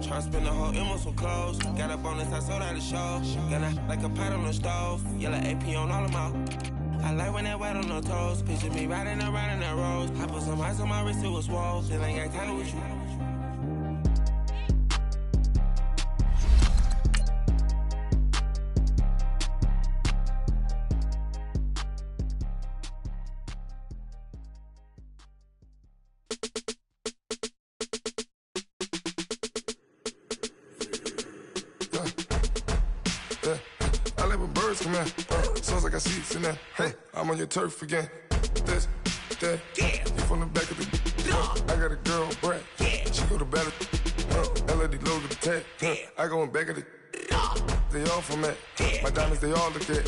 Tryna spend the whole M on some clothes. Got up on this, I sold out the show. Got out like a pot on the stove. Yellow AP on all of my. I like when that wet on the toes. Picture me riding around in that rose. I put some ice on my wrist, it was swole. Still ain't got time with you. I let my birds come in. Sounds like I see seats in there. Hey, I'm on your turf again. This, that, yeah. You from the back of the. I got a girl, Brad. Yeah. She go to battle. LED logo the tag. I go in back of the. They all from that. My diamonds, they all look at.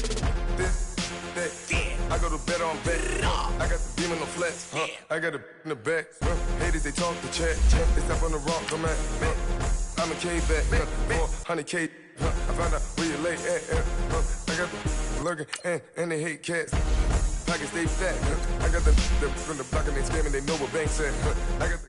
This, that. I go to bed on bed. I got the beam in the flats. I got a in the back. Haters, they talk the chat. They step on the rock, come at. I'm a cave back. 400K. I found out where you lay at. I got the lurking and they hate cats. Pockets stay fat. I got the from the block and they screaming, they know what banks at. I got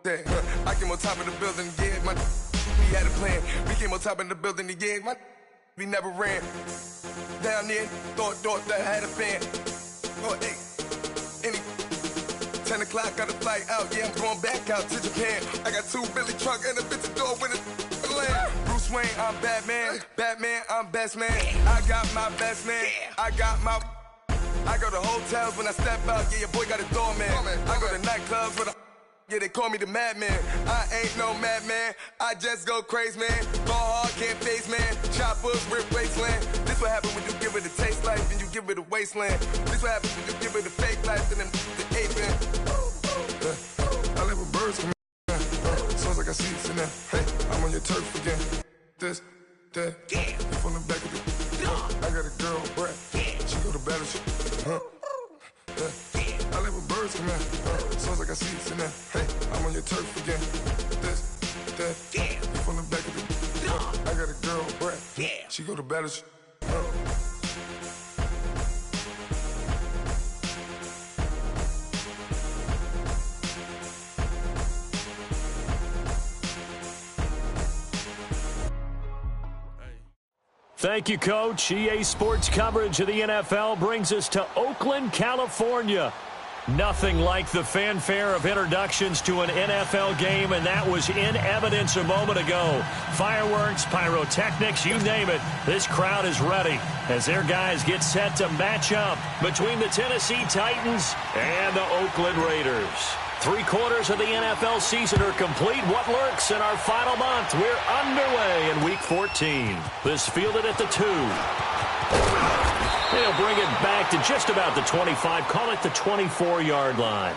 the I came on top of the building, yeah, we had a plan. We came on top of the building, yeah, we never ran. Down there, thought that had a fan. Oh, hey, 10 o'clock, got a flight out, yeah, I'm going back out to Japan. I got 2 Billy truck and a bitch door with a land. Bruce Wayne, I'm Batman. Batman, I'm best man. I got my best man. I got my. I go to hotels when I step out, yeah, your boy got a doorman. I go to nightclubs with a. Yeah, they call me the madman. I ain't no madman. I just go crazy, man. Ball hard, can't face, man. Choppers, rip wasteland. This what happen when you give it a taste life and you give it a wasteland. This what happens when you give it a fake life and then the ape man. I live with birds come in. Sounds like I see seats in there. Hey, I'm on your turf again. This, that. Yeah. You from the back of the. I got a girl, Brad. She go to battle. I live with birds come in. Sounds like I see seats in there. Hey, I'm on your turf again. This, that. Yeah. You from the back of the. I got a girl, Brad. She go to battle. Thank you, Coach. EA Sports coverage of the NFL brings us to Oakland, California. Nothing like the fanfare of introductions to an NFL game, and that was in evidence a moment ago. Fireworks, pyrotechnics, you name it. This crowd is ready as their guys get set to match up between the Tennessee Titans and the Oakland Raiders. 3/4 of the NFL season are complete. What lurks in our final month? We're underway in Week 14. This fielded at the 2. They'll bring it back to just about the 25. Call it the 24-yard line.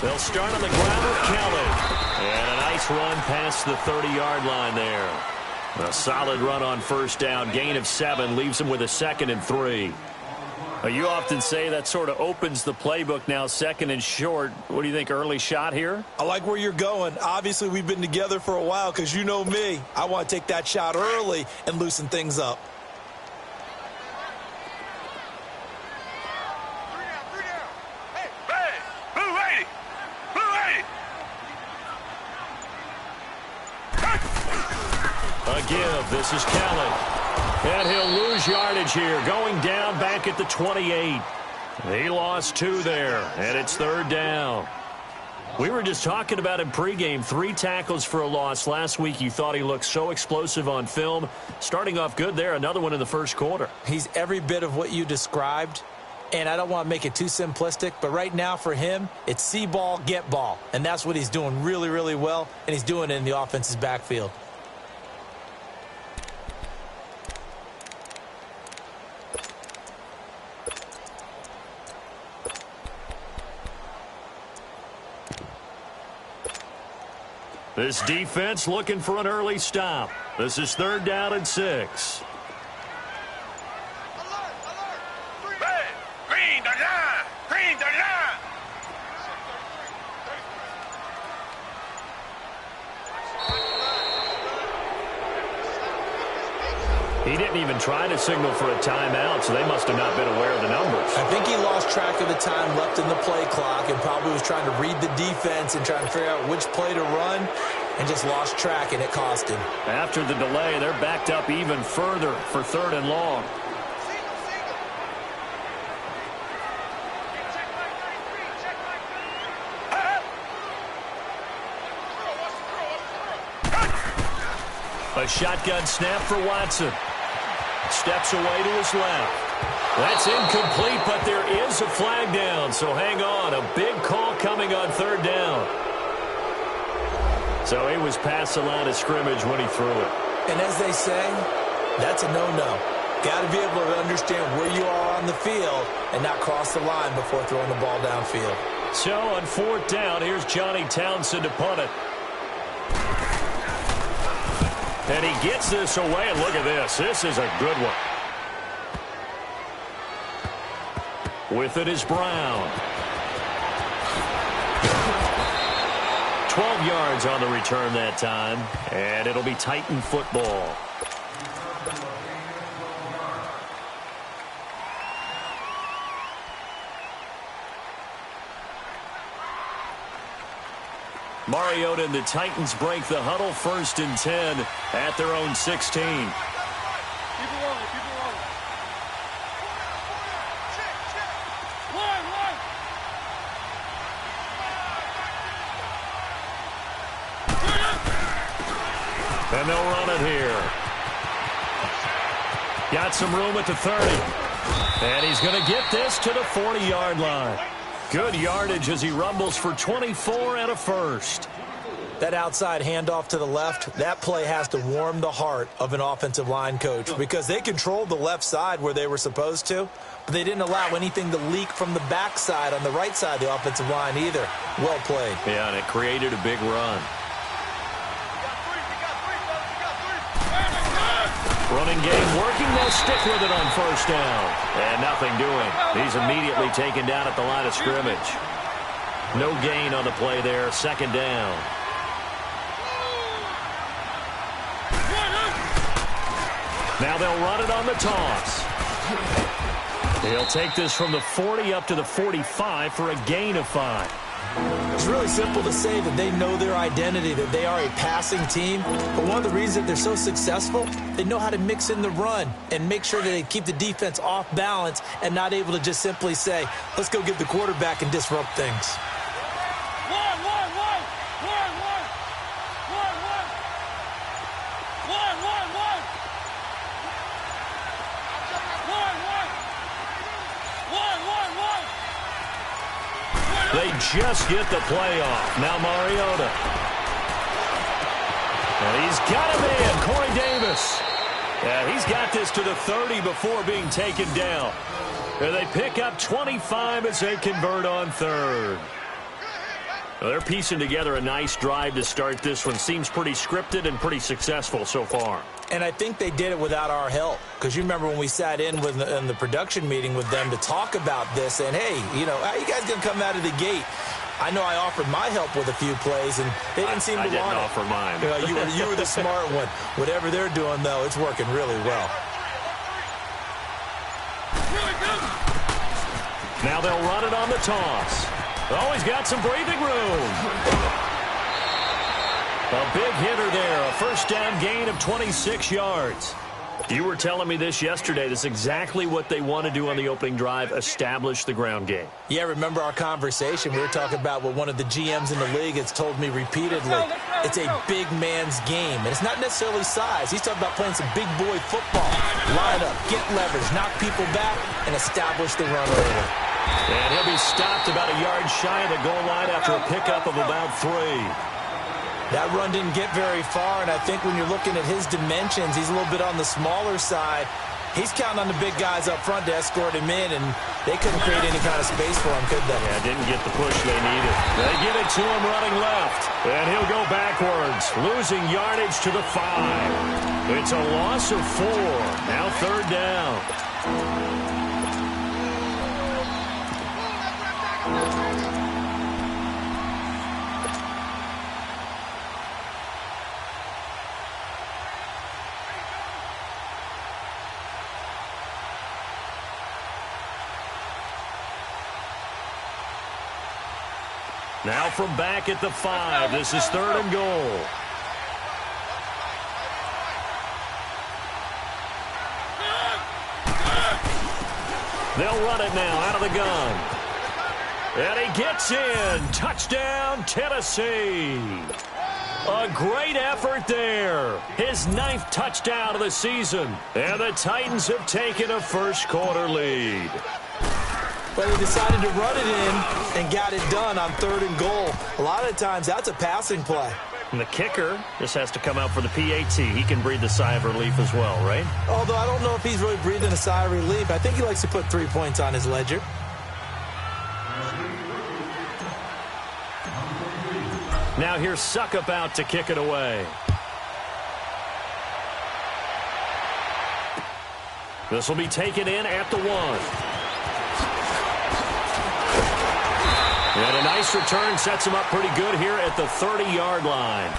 They'll start on the ground with Kelly. And a nice run past the 30-yard line there. A solid run on first down. Gain of 7 leaves him with a 2nd and 3. You often say that sort of opens the playbook now, 2nd and short. What do you think, early shot here? I like where you're going. Obviously, we've been together for a while because you know me. I want to take that shot early and loosen things up. This is Kelly. And he'll lose yardage here. Going down back at the 28. He lost 2 there. And it's 3rd down. We were just talking about him pregame. 3 tackles for a loss. Last week you thought he looked so explosive on film. Starting off good there. Another one in the first quarter. He's every bit of what you described. And I don't want to make it too simplistic, but right now for him, it's see ball, get ball. And that's what he's doing really, really well. And he's doing it in the offense's backfield. This defense looking for an early stop. This is 3rd down and 6. Green the line! Green the line! He didn't even try to signal for a timeout, so they must have not been aware of the numbers. I think he lost track of the time left in the play clock and probably was trying to read the defense and trying to figure out which play to run and just lost track, and it cost him. After the delay, they're backed up even further for 3rd and long. A shotgun snap for Watson. Steps away to his left. That's incomplete, but there is a flag down, so hang on. A big call coming on 3rd down. So he was past the line of scrimmage when he threw it. And as they say, that's a no-no. Got to be able to understand where you are on the field and not cross the line before throwing the ball downfield. So on 4th down, here's Johnny Townsend to punt it. And he gets this away, and look at this. This is a good one. With it is Brown. 12 yards on the return that time, and it'll be Titan football. Mariota and the Titans break the huddle, 1st and 10 at their own 16. And they'll run it here. Got some room at the 30. And he's going to get this to the 40-yard line. Good yardage as he rumbles for 24 and a first. That outside handoff to the left, that play has to warm the heart of an offensive line coach because they controlled the left side where they were supposed to, but they didn't allow anything to leak from the backside on the right side of the offensive line either. Well played. Yeah, and it created a big run. Running game working. They'll stick with it on 1st down. And nothing doing. He's immediately taken down at the line of scrimmage. No gain on the play there. 2nd down. Now they'll run it on the toss. He'll take this from the 40 up to the 45 for a gain of 5. It's really simple to say that they know their identity, that they are a passing team. But one of the reasons that they're so successful, they know how to mix in the run and make sure that they keep the defense off balance and not able to just simply say, let's go get the quarterback and disrupt things. They just get the play off. Now Mariota. And he's got a man, Corey Davis. Yeah, he's got this to the 30 before being taken down. And they pick up 25 as they convert on 3rd. Well, they're piecing together a nice drive to start this one. Seems pretty scripted and pretty successful so far. And I think they did it without our help. Because you remember when we sat in the production meeting with them to talk about this. And, hey, you know, how are you guys going to come out of the gate? I know I offered my help with a few plays, and they didn't seem to want it. I didn't offer mine. You were the smart one. Whatever they're doing, though, it's working really well. Now they'll run it on the toss. Oh, he's got some breathing room. A big hitter there. A 1st down gain of 26 yards. You were telling me this yesterday. That's exactly what they want to do on the opening drive, establish the ground game. Yeah, remember our conversation. We were talking about what one of the GMs in the league has told me repeatedly. It's a big man's game, and it's not necessarily size. He's talking about playing some big boy football. Line up, get leverage, knock people back, and establish the run early. And he'll be stopped about a yard shy of the goal line after a pickup of about 3. That run didn't get very far, and I think when you're looking at his dimensions, he's a little bit on the smaller side. He's counting on the big guys up front to escort him in, and they couldn't create any kind of space for him, could they? Yeah, didn't get the push they needed. They give it to him running left, and he'll go backwards, losing yardage to the 5. It's a loss of 4. Now 3rd down. Now from back at the 5, this is 3rd and goal. They'll run it now out of the gun. And he gets in. Touchdown, Tennessee. A great effort there. His 9th touchdown of the season. And the Titans have taken a first-quarter lead. Well, they decided to run it in and got it done on 3rd and goal. A lot of times, that's a passing play. And the kicker just has to come out for the PAT. He can breathe a sigh of relief as well, right? Although I don't know if he's really breathing a sigh of relief. I think he likes to put 3 points on his ledger. Now here's Suckup out to kick it away. This will be taken in at the 1. And a nice return sets him up pretty good here at the 30-yard line.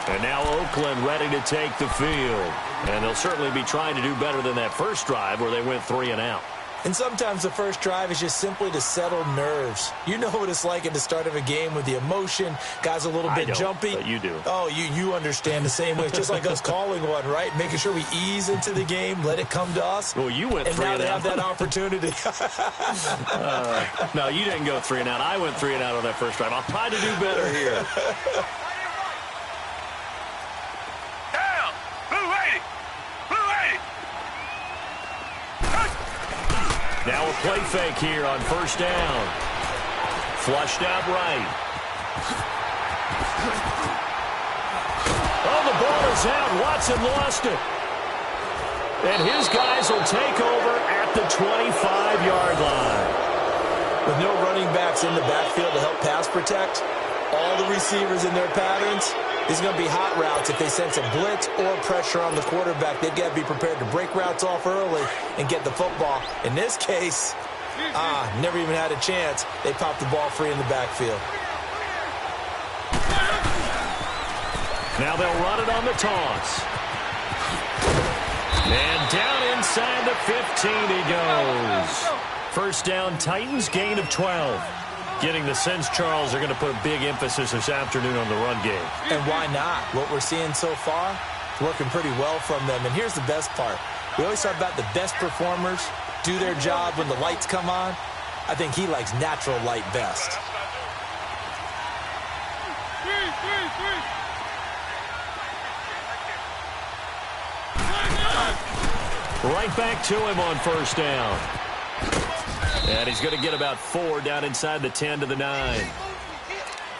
And now Oakland ready to take the field. And they'll certainly be trying to do better than that first drive where they went 3 and out. And sometimes the first drive is just simply to settle nerves. You know what it's like at the start of a game with the emotion. Guys a little bit jumpy. But you do. Oh, you understand the same way. It's just like us calling one, right? Making sure we ease into the game, let it come to us. Well, you went 3 and out. And now they have that opportunity. No, you didn't go 3 and out. I went 3 and out on that first drive. I'll try to do better here. Now a play fake here on 1st down. Flushed out right. Oh, the ball is out. Watson lost it. And his guys will take over at the 25-yard line. With no running backs in the backfield to help pass protect, all the receivers in their patterns, these are going to be hot routes if they sense a blitz or pressure on the quarterback. They've got to be prepared to break routes off early and get the football. In this case, never even had a chance. They popped the ball free in the backfield. Now they'll run it on the toss. And down inside the 15 he goes. 1st down, Titans, gain of 12. Getting the sense, Charles, are going to put a big emphasis this afternoon on the run game. And why not? What we're seeing so far is working pretty well from them. And here's the best part. We always talk about the best performers do their job when the lights come on. I think he likes natural light best. Right back to him on 1st down. And he's going to get about 4 down inside the 10 to the 9.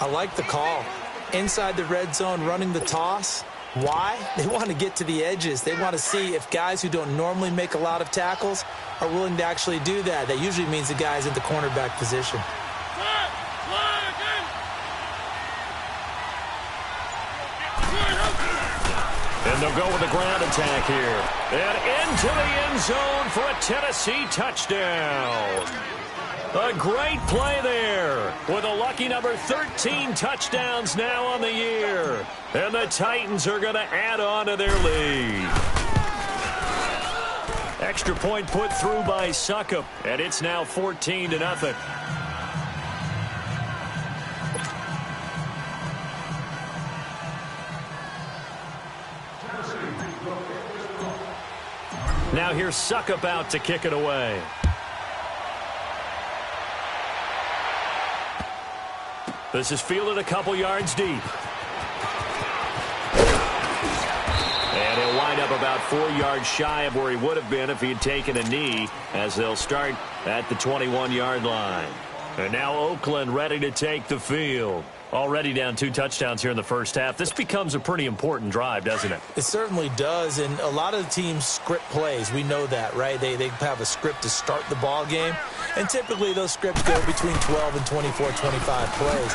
I like the call. Inside the red zone, running the toss. Why? They want to get to the edges. They want to see if guys who don't normally make a lot of tackles are willing to actually do that. That usually means the guy's in the cornerback position. And they'll go with the ground attack here. And into the end zone for a Tennessee touchdown. A great play there with a lucky number 13 touchdowns now on the year. And the Titans are going to add on to their lead. Extra point put through by Suckup, and it's now 14-0. Now here's Suckup out to kick it away. This is fielded a couple yards deep. And he'll wind up about 4 yards shy of where he would have been if he had taken a knee, as they'll start at the 21-yard line. And now Oakland ready to take the field. Already down 2 touchdowns here in the first half. This becomes a pretty important drive, doesn't it? It certainly does, and a lot of the teams script plays. We know that, right? They have a script to start the ball game, and typically those scripts go between 12 and 24, 25 plays.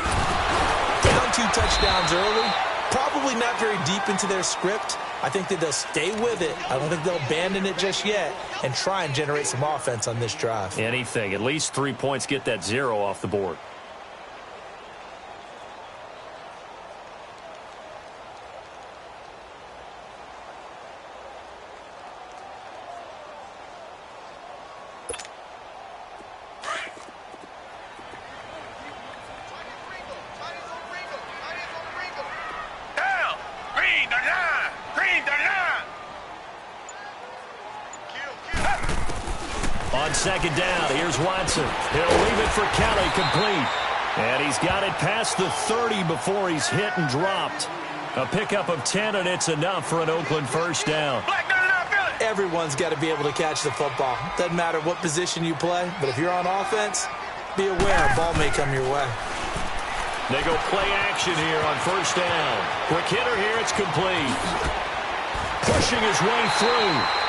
Down 2 touchdowns early, probably not very deep into their script. I think that they'll stay with it. I don't think they'll abandon it just yet and try and generate some offense on this drive. Anything. At least 3 points, get that 0 off the board. On second down, here's Watson. He'll leave it for Kelly, complete. And he's got it past the 30 before he's hit and dropped. A pickup of 10, and it's enough for an Oakland first down. Everyone's got to be able to catch the football. Doesn't matter what position you play, but if you're on offense, be aware a ball may come your way. They go play action here on first down. Quick hitter here, it's complete. Pushing his way through.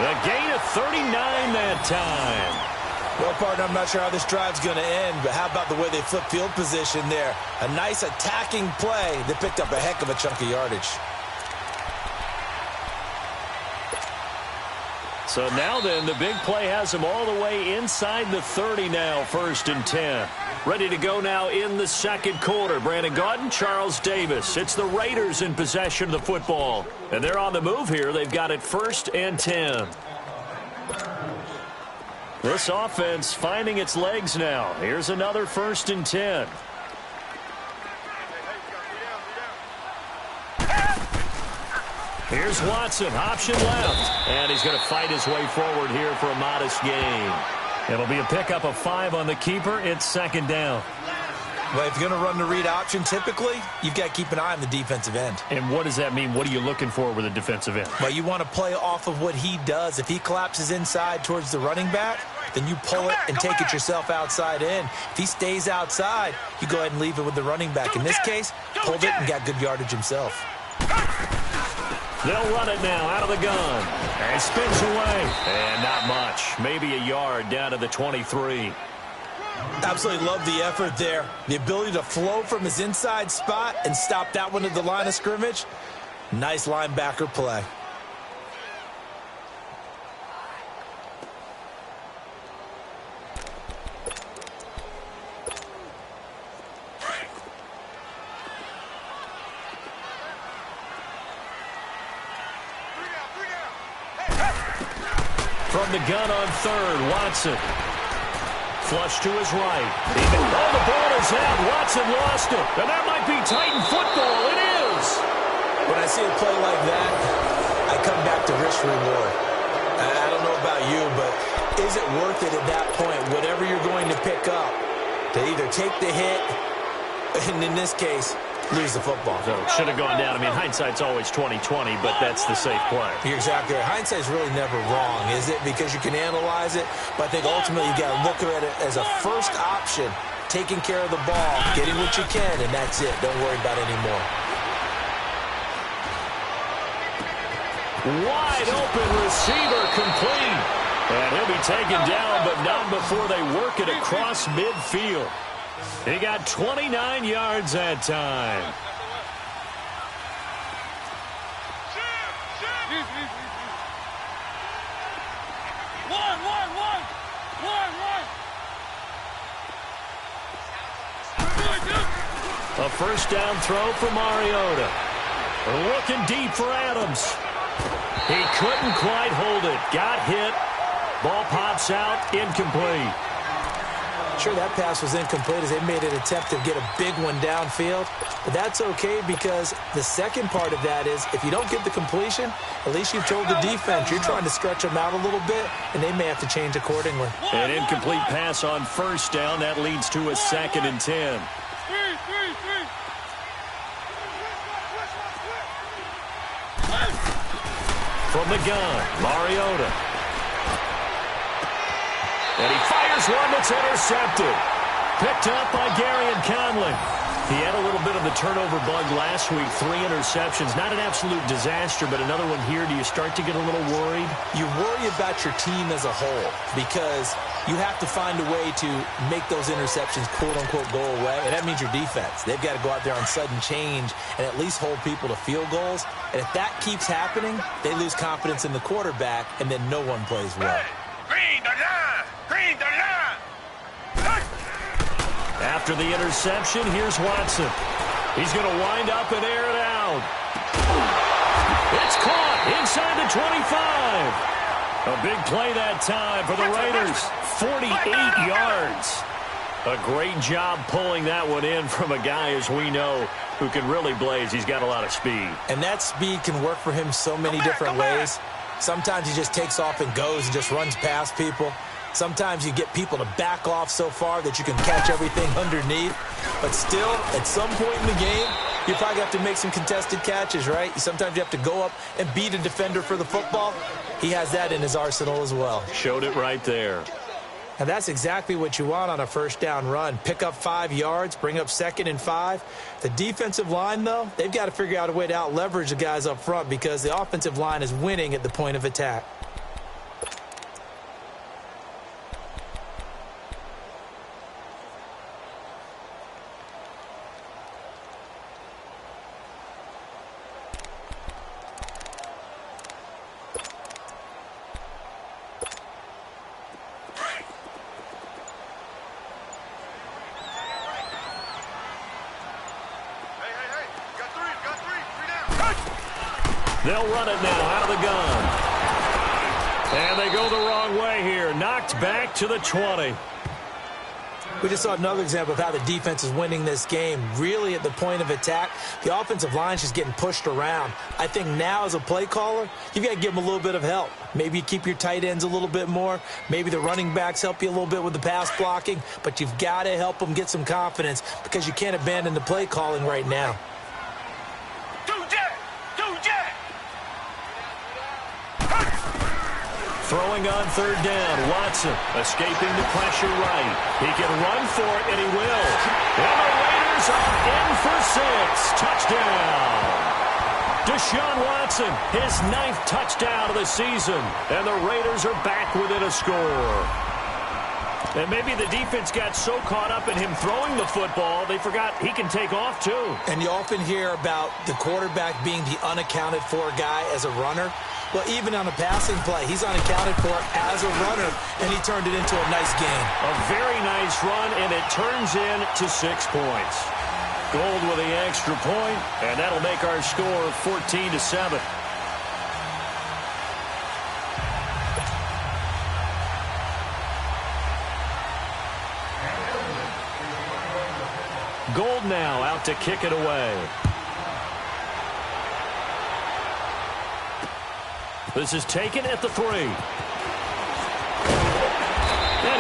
A gain of 39 that time. Well, partner, I'm not sure how this drive's going to end, but how about the way they flip field position there? A nice attacking play that picked up a heck of a chunk of yardage. So now then, the big play has him all the way inside the 30 now, 1st and 10. Ready to go now in the second quarter. Brandon Gaudin, Charles Davis. It's the Raiders in possession of the football. And they're on the move here. They've got it 1st and 10. This offense finding its legs now. Here's another 1st and 10. Here's Watson, option left. And he's going to fight his way forward here for a modest gain. It'll be a pickup of 5 on the keeper. It's 2nd down. Well, if you're going to run the read option, typically, you've got to keep an eye on the defensive end. And what does that mean? What are you looking for with a defensive end? Well, you want to play off of what he does. If he collapses inside towards the running back, then you pull it and take it yourself outside in. If he stays outside, you go ahead and leave it with the running back. In this case, pulled it and got good yardage himself. They'll run it now out of the gun. And spins away. And not much. Maybe a yard down to the 23. Absolutely love the effort there. The ability to flow from his inside spot and stop that one at the line of scrimmage. Nice linebacker play. From the gun on 3rd, Watson. Flush to his right. The ball is out. Watson lost it. And that might be Titan football. It is. When I see a play like that, I come back to risk reward. I don't know about you, but is it worth it at that point, whatever you're going to pick up, to either take the hit, and in this case, lose the football? So should have gone down. I mean, hindsight's always 20/20, but that's the safe play. You're exactly right. Hindsight's really never wrong, is it? Because you can analyze it, but I think ultimately you got to look at it as a first option, taking care of the ball, getting what you can, and that's it. Don't worry about it anymore. Wide open receiver, complete. And he'll be taken down, but not before they work it across midfield. He got 29 yards that time. A first down throw for Mariota. Looking deep for Adams. He couldn't quite hold it. Got hit. Ball pops out, incomplete. Sure, that pass was incomplete as they made an attempt to get a big one downfield. But that's okay because the second part of that is if you don't get the completion, at least you've told the defense you're trying to stretch them out a little bit, and they may have to change accordingly. An incomplete pass on first down. That leads to a 2nd and 10. From the gun, Mariota. And he fires one that's intercepted. Picked up by Gary and Conley. He had a little bit of the turnover bug last week, 3 interceptions. Not an absolute disaster, but another one here. Do you start to get a little worried? You worry about your team as a whole because you have to find a way to make those interceptions, quote-unquote, go away. And that means your defense. They've got to go out there on sudden change and at least hold people to field goals. And if that keeps happening, they lose confidence in the quarterback, and then no one plays well. Green the line! Green the line! After the interception, here's Watson. He's going to wind up and air it out. It's caught inside the 25. A big play that time for the Raiders. 48 yards. A great job pulling that one in from a guy, as we know, who can really blaze. He's got a lot of speed. And that speed can work for him so many different ways. Sometimes he just takes off and goes and just runs past people. Sometimes you get people to back off so far that you can catch everything underneath. But still, at some point in the game, you probably have to make some contested catches, right? Sometimes you have to go up and beat a defender for the football. He has that in his arsenal as well. Showed it right there. And that's exactly what you want on a first down run. Pick up 5 yards, bring up 2nd and 5. The defensive line, though, they've got to figure out a way to out-leverage the guys up front because the offensive line is winning at the point of attack. They'll run it now out of the gun. And they go the wrong way here. Knocked back to the 20. We just saw another example of how the defense is winning this game. Really at the point of attack, the offensive line is just getting pushed around. I think now as a play caller, you've got to give them a little bit of help. Maybe you keep your tight ends a little bit more. Maybe the running backs help you a little bit with the pass blocking. But you've got to help them get some confidence because you can't abandon the play calling right now. Throwing on 3rd down, Watson escaping the pressure right. He can run for it, and he will. And the Raiders are in for 6. Touchdown. Deshaun Watson, his 9th touchdown of the season. And the Raiders are back within a score. And maybe the defense got so caught up in him throwing the football, they forgot he can take off too. And you often hear about the quarterback being the unaccounted for guy as a runner. Well, even on a passing play, he's unaccounted for as a runner, and he turned it into a nice game. A very nice run, and it turns into 6 points. Gold with the extra point, and that'll make our score 14-7. Gold now out to kick it away. This is taken at the 3. And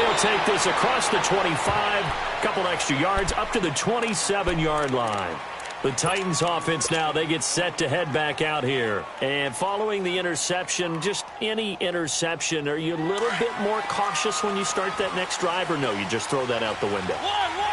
he'll take this across the 25. Couple extra yards up to the 27-yard line. The Titans offense now, they get set to head back out here. And following the interception, just any interception, are you a little bit more cautious when you start that next drive, or no, you just throw that out the window?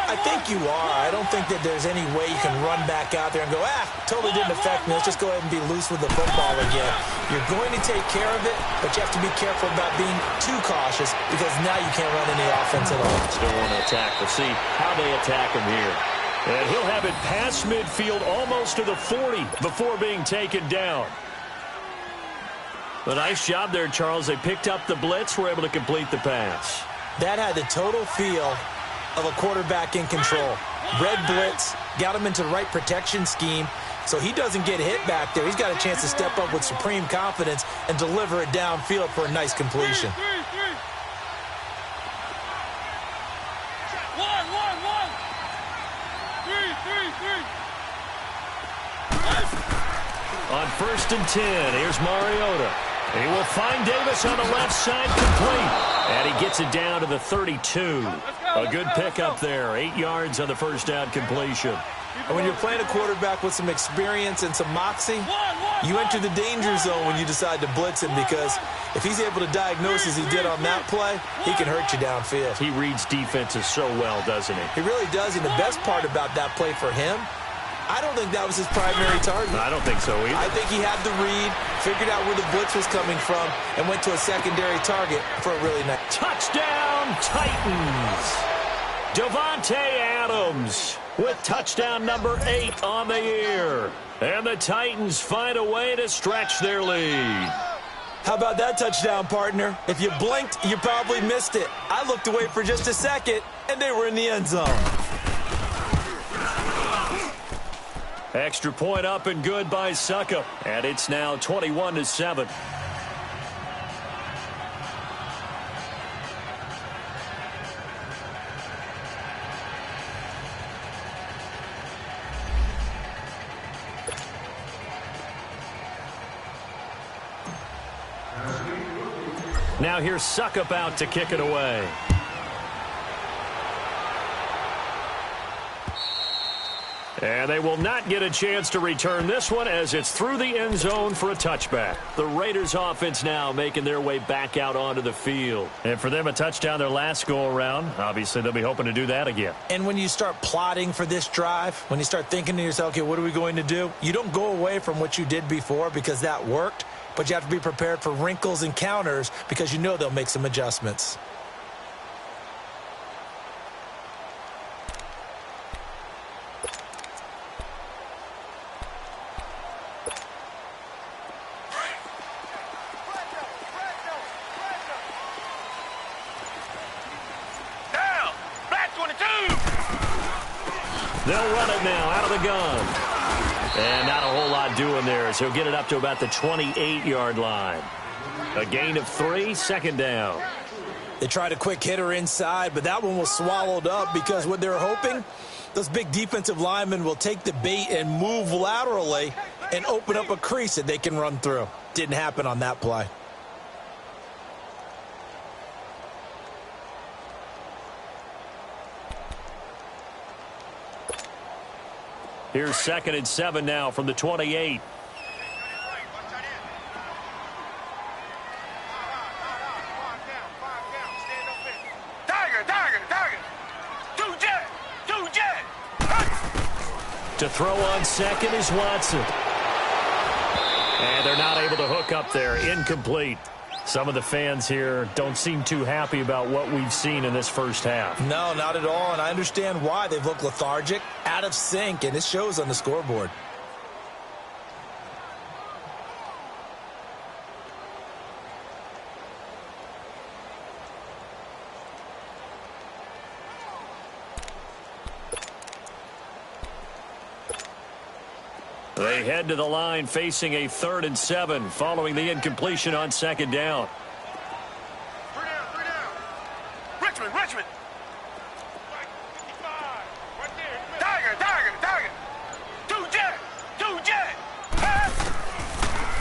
I think you are. I don't think that there's any way you can run back out there and go, totally didn't affect me. Let's just go ahead and be loose with the football again. You're going to take care of it, but you have to be careful about being too cautious because now you can't run any offense at all. Still want to attack. We'll see how they attack him here. And he'll have it past midfield almost to the 40 before being taken down. A nice job there, Charles. They picked up the blitz, were able to complete the pass. That had the total feel of a quarterback in control. Red blitz, got him into the right protection scheme, so he doesn't get hit back there. He's got a chance to step up with supreme confidence and deliver it downfield for a nice completion. On 1st and 10, here's Mariota. He will find Davis on the left side, complete. And he gets it down to the 32. A good pickup there. 8 yards on the first down completion. And when you're playing a quarterback with some experience and some moxie, You enter the danger zone when you decide to blitz him, because if he's able to diagnose as he did on that play, he can hurt you downfield. He reads defenses so well, doesn't he? He really does, and the best part about that play for him, I don't think that was his primary target. I don't think so either. I think he had the read, figured out where the blitz was coming from, and went to a secondary target for a really nice touchdown, Titans. Davante Adams with touchdown number 8 on the year. And the Titans find a way to stretch their lead. How about that touchdown, partner? If you blinked, you probably missed it. I looked away for just a second, and they were in the end zone. Extra point up and good by Suckup. And it's now 21-7. Now here's Suckup out to kick it away. And they will not get a chance to return this one as it's through the end zone for a touchback. The Raiders offense now making their way back out onto the field. And for them, a touchdown their last go-around. Obviously, they'll be hoping to do that again. And when you start plotting for this drive, when you start thinking to yourself, okay, what are we going to do? You don't go away from what you did before because that worked, but you have to be prepared for wrinkles and counters because you know they'll make some adjustments. They'll run it now out of the gun. And not a whole lot doing there as he'll get it up to about the 28-yard line. A gain of 3, second down. They tried a quick hitter inside, but that one was swallowed up because what they're hoping, those big defensive linemen will take the bait and move laterally and open up a crease that they can run through. Didn't happen on that play. Here's 2nd and 7 now from the 28. To throw on second is Watson. And they're not able to hook up there. Incomplete. Some of the fans here don't seem too happy about what we've seen in this first half. No, not at all, and I understand why. They've looked lethargic, out of sync, and it shows on the scoreboard. They head to the line facing a 3rd and 7 following the incompletion on 2nd down. 3 down. Richmond. Tiger. 2 jet.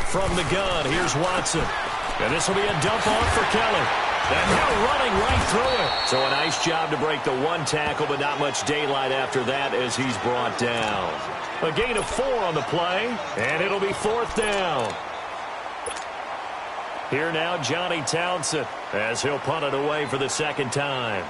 From the gun, here's Watson. And this will be a dump off for Kelly. And now running right through it. So a nice job to break the 1 tackle, but not much daylight after that as he's brought down. A gain of 4 on the play, and it'll be 4th down. Here now, Johnny Townsend, as he'll punt it away for the 2nd time.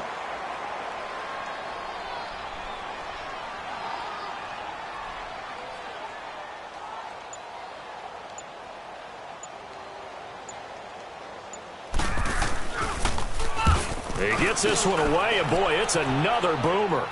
He gets this one away, and boy, it's another boomer.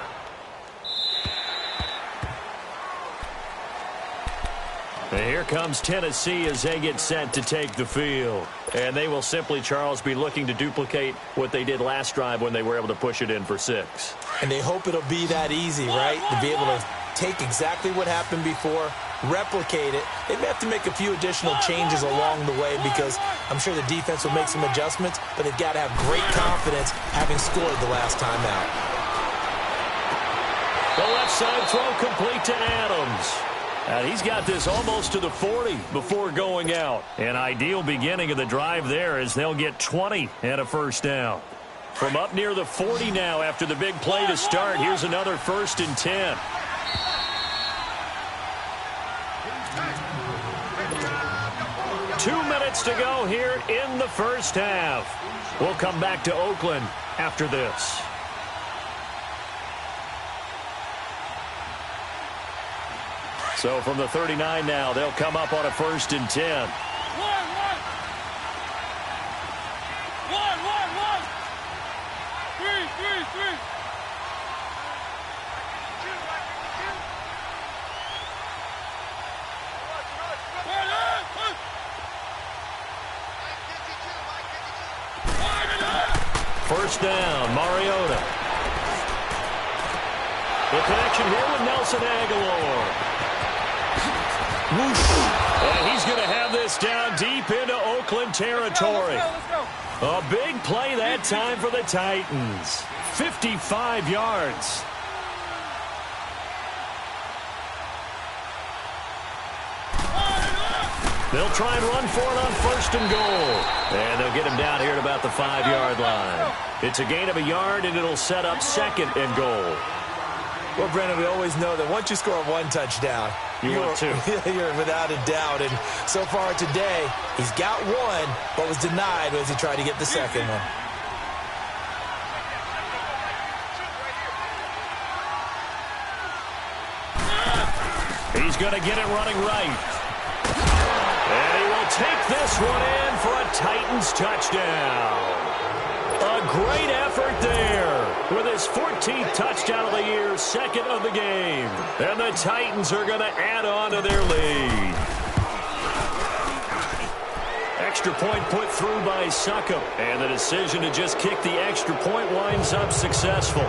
And here comes Tennessee as they get set to take the field. And they will simply, Charles, be looking to duplicate what they did last drive when they were able to push it in for 6. And they hope it'll be that easy, right? To be able to take exactly what happened before, replicate it. They may have to make a few additional changes along the way because I'm sure the defense will make some adjustments, but they've got to have great confidence having scored the last time out. The left side throw complete to Adams. And he's got this almost to the 40 before going out. An ideal beginning of the drive there as they'll get 20 and a 1st down. From up near the 40 now after the big play to start, here's another 1st and 10. 2 minutes to go here in the first half. We'll come back to Oakland after this. So from the 39 now, they'll come up on a 1st and 10. First down, Mariota. The connection here with Nelson Aguilar. And he's going to have this down deep into Oakland territory. A big play that time for the Titans. 55 yards. They'll try and run for it on 1st and goal. And they'll get him down here at about the 5-yard line. It's a gain of a yard, and it'll set up 2nd and goal. Well, Brennan, we always know that once you score 1 touchdown, you're without a doubt. And so far today, he's got 1, but was denied as he tried to get the 2nd one. He's going to get it running right. And he will take this one in for a Titans touchdown. A great effort there with his 14th touchdown of the year, 2nd of the game. And the Titans are going to add on to their lead. Extra point put through by Succop. And the decision to just kick the extra point winds up successful.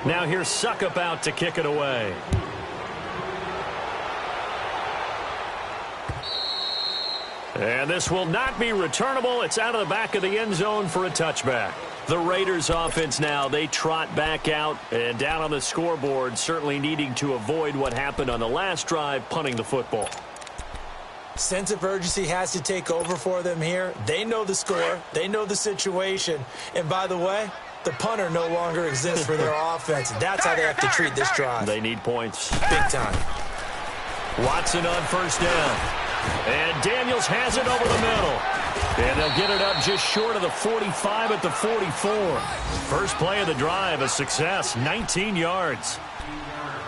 Now here's Succop out to kick it away. And this will not be returnable. It's out of the back of the end zone for a touchback. The Raiders offense now, they trot back out and down on the scoreboard, certainly needing to avoid what happened on the last drive, punting the football. Sense of urgency has to take over for them here. They know the score. They know the situation. And by the way, the punter no longer exists for their offense. That's how they have to treat this drive. They need points. Big time. Watson on 1st down. And Daniels has it over the middle. And they'll get it up just short of the 45 at the 44. First play of the drive, a success, 19 yards.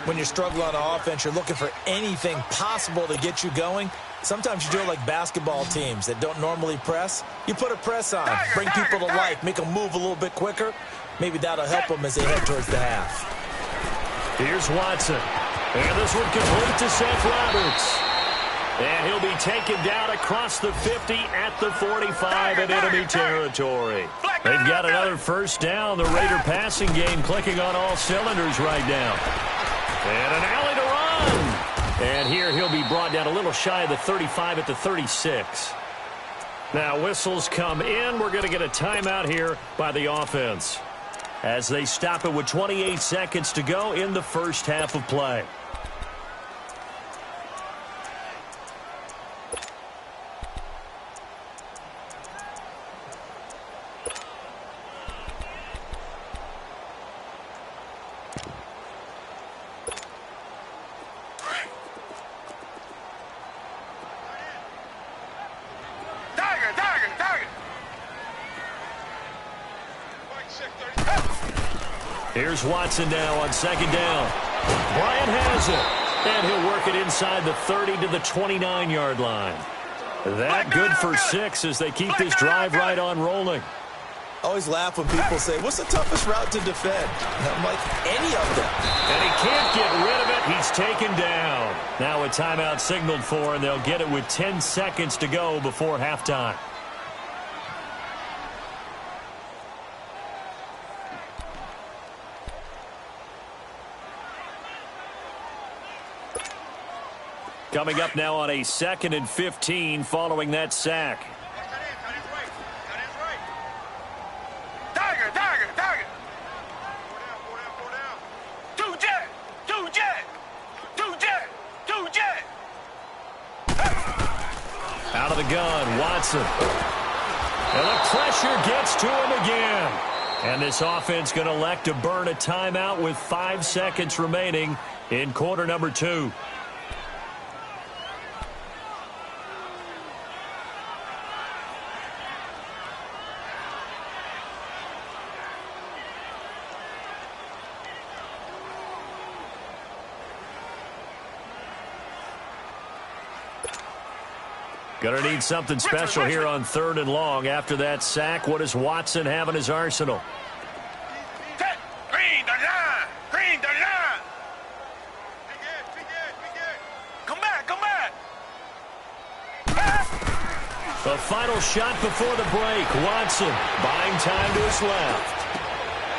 When you're struggling on offense, you're looking for anything possible to get you going. Sometimes you do it like basketball teams that don't normally press. You put a press on, bring people to life, make them move a little bit quicker. Maybe that'll help them as they head towards the half. Here's Watson. And this one complete to Seth Roberts. And he'll be taken down across the 50 at the 45 in enemy territory. They've got another first down. The Raider passing game clicking on all cylinders right now. And an alley to run. And here he'll be brought down a little shy of the 35 at the 36. Now whistles come in. We're going to get a timeout here by the offense as they stop it with 28 seconds to go in the first half of play. Here's Watson now on 2nd down. Bryant has it. And he'll work it inside the 30 to the 29-yard line. That good for 6 as they keep this drive right on rolling. I always laugh when people say, what's the toughest route to defend? And I'm like, any of them. And he can't get rid of it. He's taken down. Now a timeout signaled for, and they'll get it with 10 seconds to go before halftime. Coming up now on a 2nd and 15 following that sack. Out of the gun, Watson. And the pressure gets to him again. And this offense going to elect to burn a timeout with 5 seconds remaining in quarter number 2. Going to need something special here on 3rd and long. After that sack, what does Watson have in his arsenal? Green the line! Green the line! Come back, come back! The final shot before the break. Watson buying time to his left.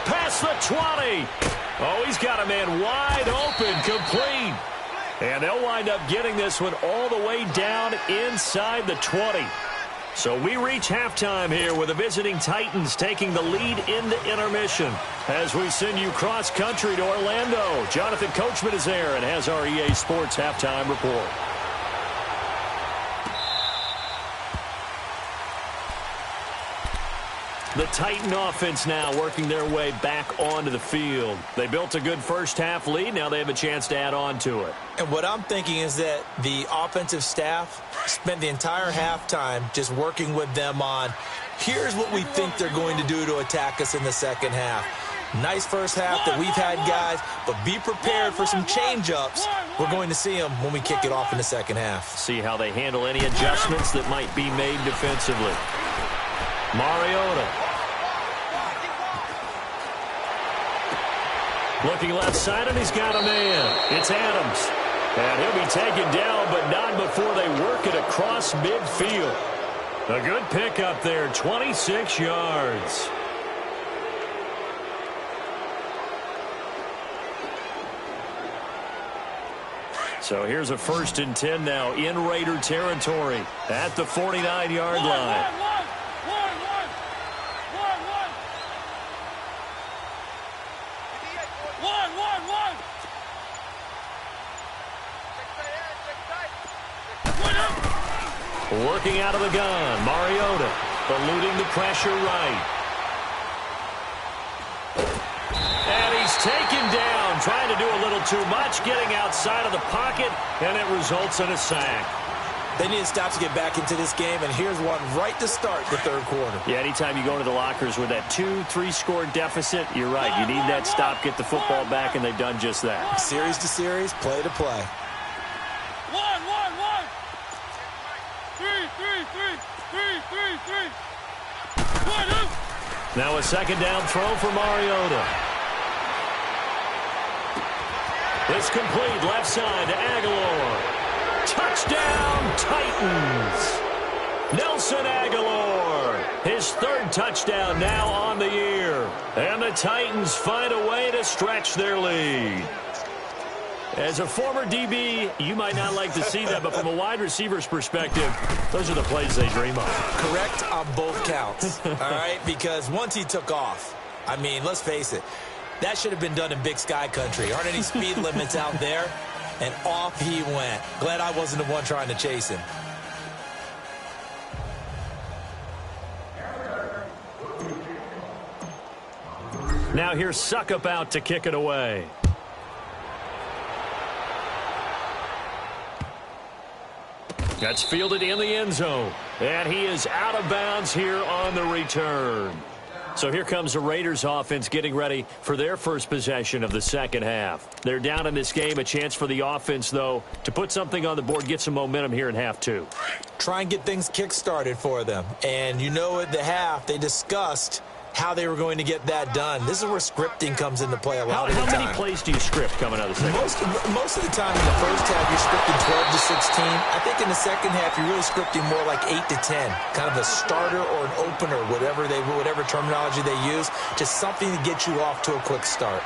Past the 20. Oh, he's got a man wide open, complete. And they'll wind up getting this one all the way down inside the 20. So we reach halftime here with the visiting Titans taking the lead in the intermission. As we send you cross-country to Orlando, Jonathan Coachman is there and has our EA Sports halftime report. The Titan offense now working their way back onto the field. They built a good first-half lead. Now they have a chance to add on to it. And what I'm thinking is that the offensive staff spent the entire halftime just working with them on, here's what we think they're going to do to attack us in the second half. Nice first half that we've had, guys, but be prepared for some change-ups. We're going to see them when we kick it off in the second half. See how they handle any adjustments that might be made defensively. Mariota. Looking left side, and he's got a man. It's Adams. And he'll be taken down, but not before they work it across midfield. A good pickup there, 26 yards. So here's a 1st and 10 now in Raider territory at the 49-yard line. Working out of the gun, Mariota eluding the pressure right. And he's taken down, trying to do a little too much, getting outside of the pocket, and it results in a sack. They need to stop to get back into this game, and here's one right to start the third quarter. Yeah, anytime you go into the lockers with that 2-3 score deficit, you're right. You need that stop, get the football back, and they've done just that. Series to series, play to play. Now a second down throw for Mariota. It's complete left side to Aguilar. Touchdown, Titans. Nelson Aguilar, his 3rd touchdown now on the year. And the Titans find a way to stretch their lead. As a former DB, you might not like to see that, but from a wide receiver's perspective, those are the plays they dream of. Correct on both counts, all right? Because once he took off, I mean, let's face it, that should have been done in Big Sky country. Aren't any speed limits out there? And off he went. Glad I wasn't the one trying to chase him. Now here's Suckup out to kick it away. That's fielded in the end zone. And he is out of bounds here on the return. So here comes the Raiders offense getting ready for their first possession of the second half. They're down in this game. A chance for the offense, though, to put something on the board, get some momentum here in half 2. Try and get things kick-started for them. And you know at the half, they discussed how they were going to get that done. This is where scripting comes into play a lot of the time. How many plays do you script coming out of the second half? Most of the time in the first half, you're scripting 12 to 16. I think in the second half, you're really scripting more like 8 to 10. Kind of a starter or an opener, whatever terminology they use. Just something to get you off to a quick start.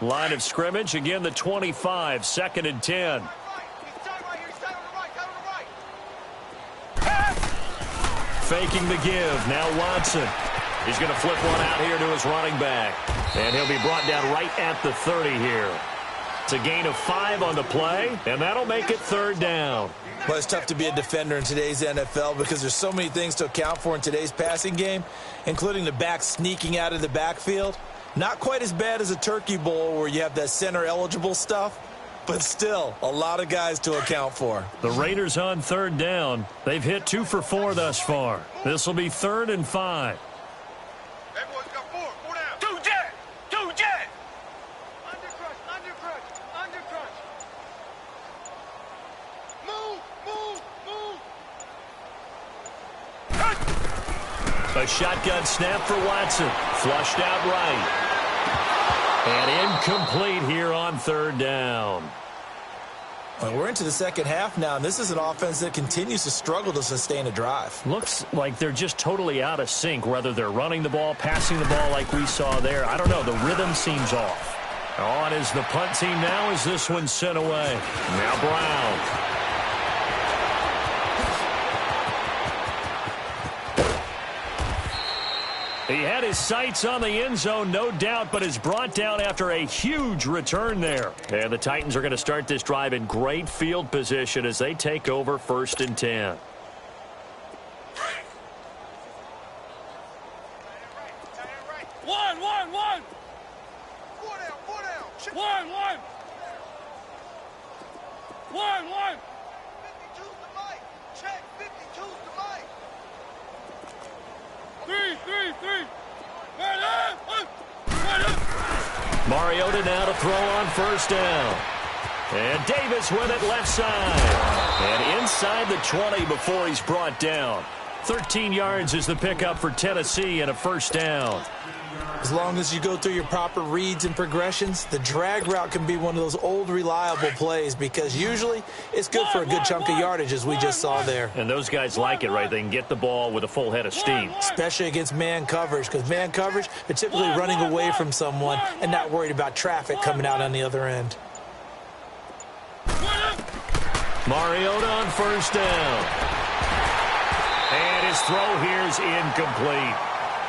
Line of scrimmage, again the 25, 2nd and 10. faking the give. Now Watson. He's going to flip one out here to his running back. And he'll be brought down right at the 30 here. It's a gain of 5 on the play, and that'll make it 3rd down. Well, it's tough to be a defender in today's NFL because there's so many things to account for in today's passing game, including the back sneaking out of the backfield. Not quite as bad as a Turkey Bowl where you have that center-eligible stuff, but still a lot of guys to account for. The Raiders on 3rd down. They've hit 2 for 4 thus far. This will be 3rd and 5. A shotgun snap for Watson. Flushed out right. And incomplete here on 3rd down. Well, we're into the second half now, and this is an offense that continues to struggle to sustain a drive. Looks like they're just totally out of sync, whether they're running the ball, passing the ball like we saw there. I don't know. The rhythm seems off. On is the punt team now as this one's sent away. Now Brown. He had his sights on the end zone, no doubt, but is brought down after a huge return there. And the Titans are going to start this drive in great field position as they take over 1st and 10. Mariota now to throw on 1st down. And Davis with it left side. And inside the 20 before he's brought down. 13 yards is the pickup for Tennessee and a 1st down. As long as you go through your proper reads and progressions, the drag route can be one of those old reliable plays because usually it's good for a good chunk of yardage as we just saw there. And those guys like it, right? They can get the ball with a full head of steam. Especially against man coverage because man coverage, they're typically running away from someone and not worried about traffic coming out on the other end. Mariota on 1st down. And his throw here is incomplete.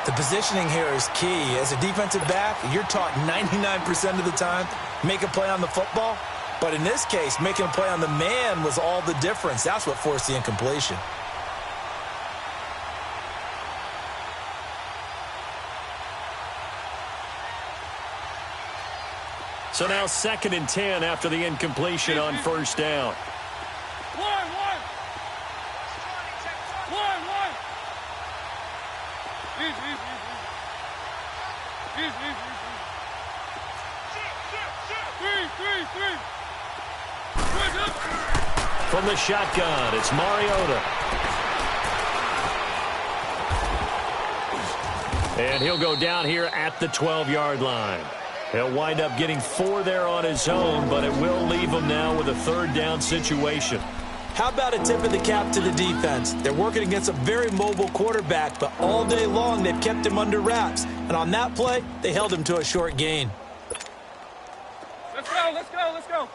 The positioning here is key. As a defensive back, you're taught 99% of the time, make a play on the football. But in this case, making a play on the man was all the difference. That's what forced the incompletion. So now 2nd and 10 after the incompletion on 1st down. From the shotgun, it's Mariota. And he'll go down here at the 12-yard line. He'll wind up getting 4 there on his own, but it will leave him now with a 3rd down situation. How about a tip of the cap to the defense? They're working against a very mobile quarterback, but all day long they've kept him under wraps. And on that play, they held him to a short gain. Let's go, let's go, let's go.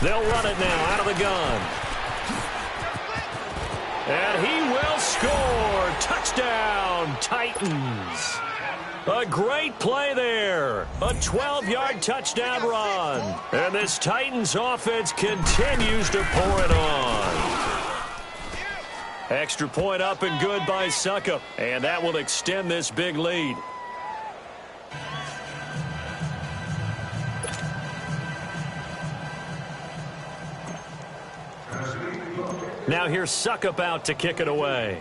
They'll run it now out of the gun. And he will score. Touchdown, Titans. A great play there. A 12-yard touchdown run. And this Titans offense continues to pour it on. Extra point up and good by Suckup. And that will extend this big lead. Now here's Suckup out to kick it away.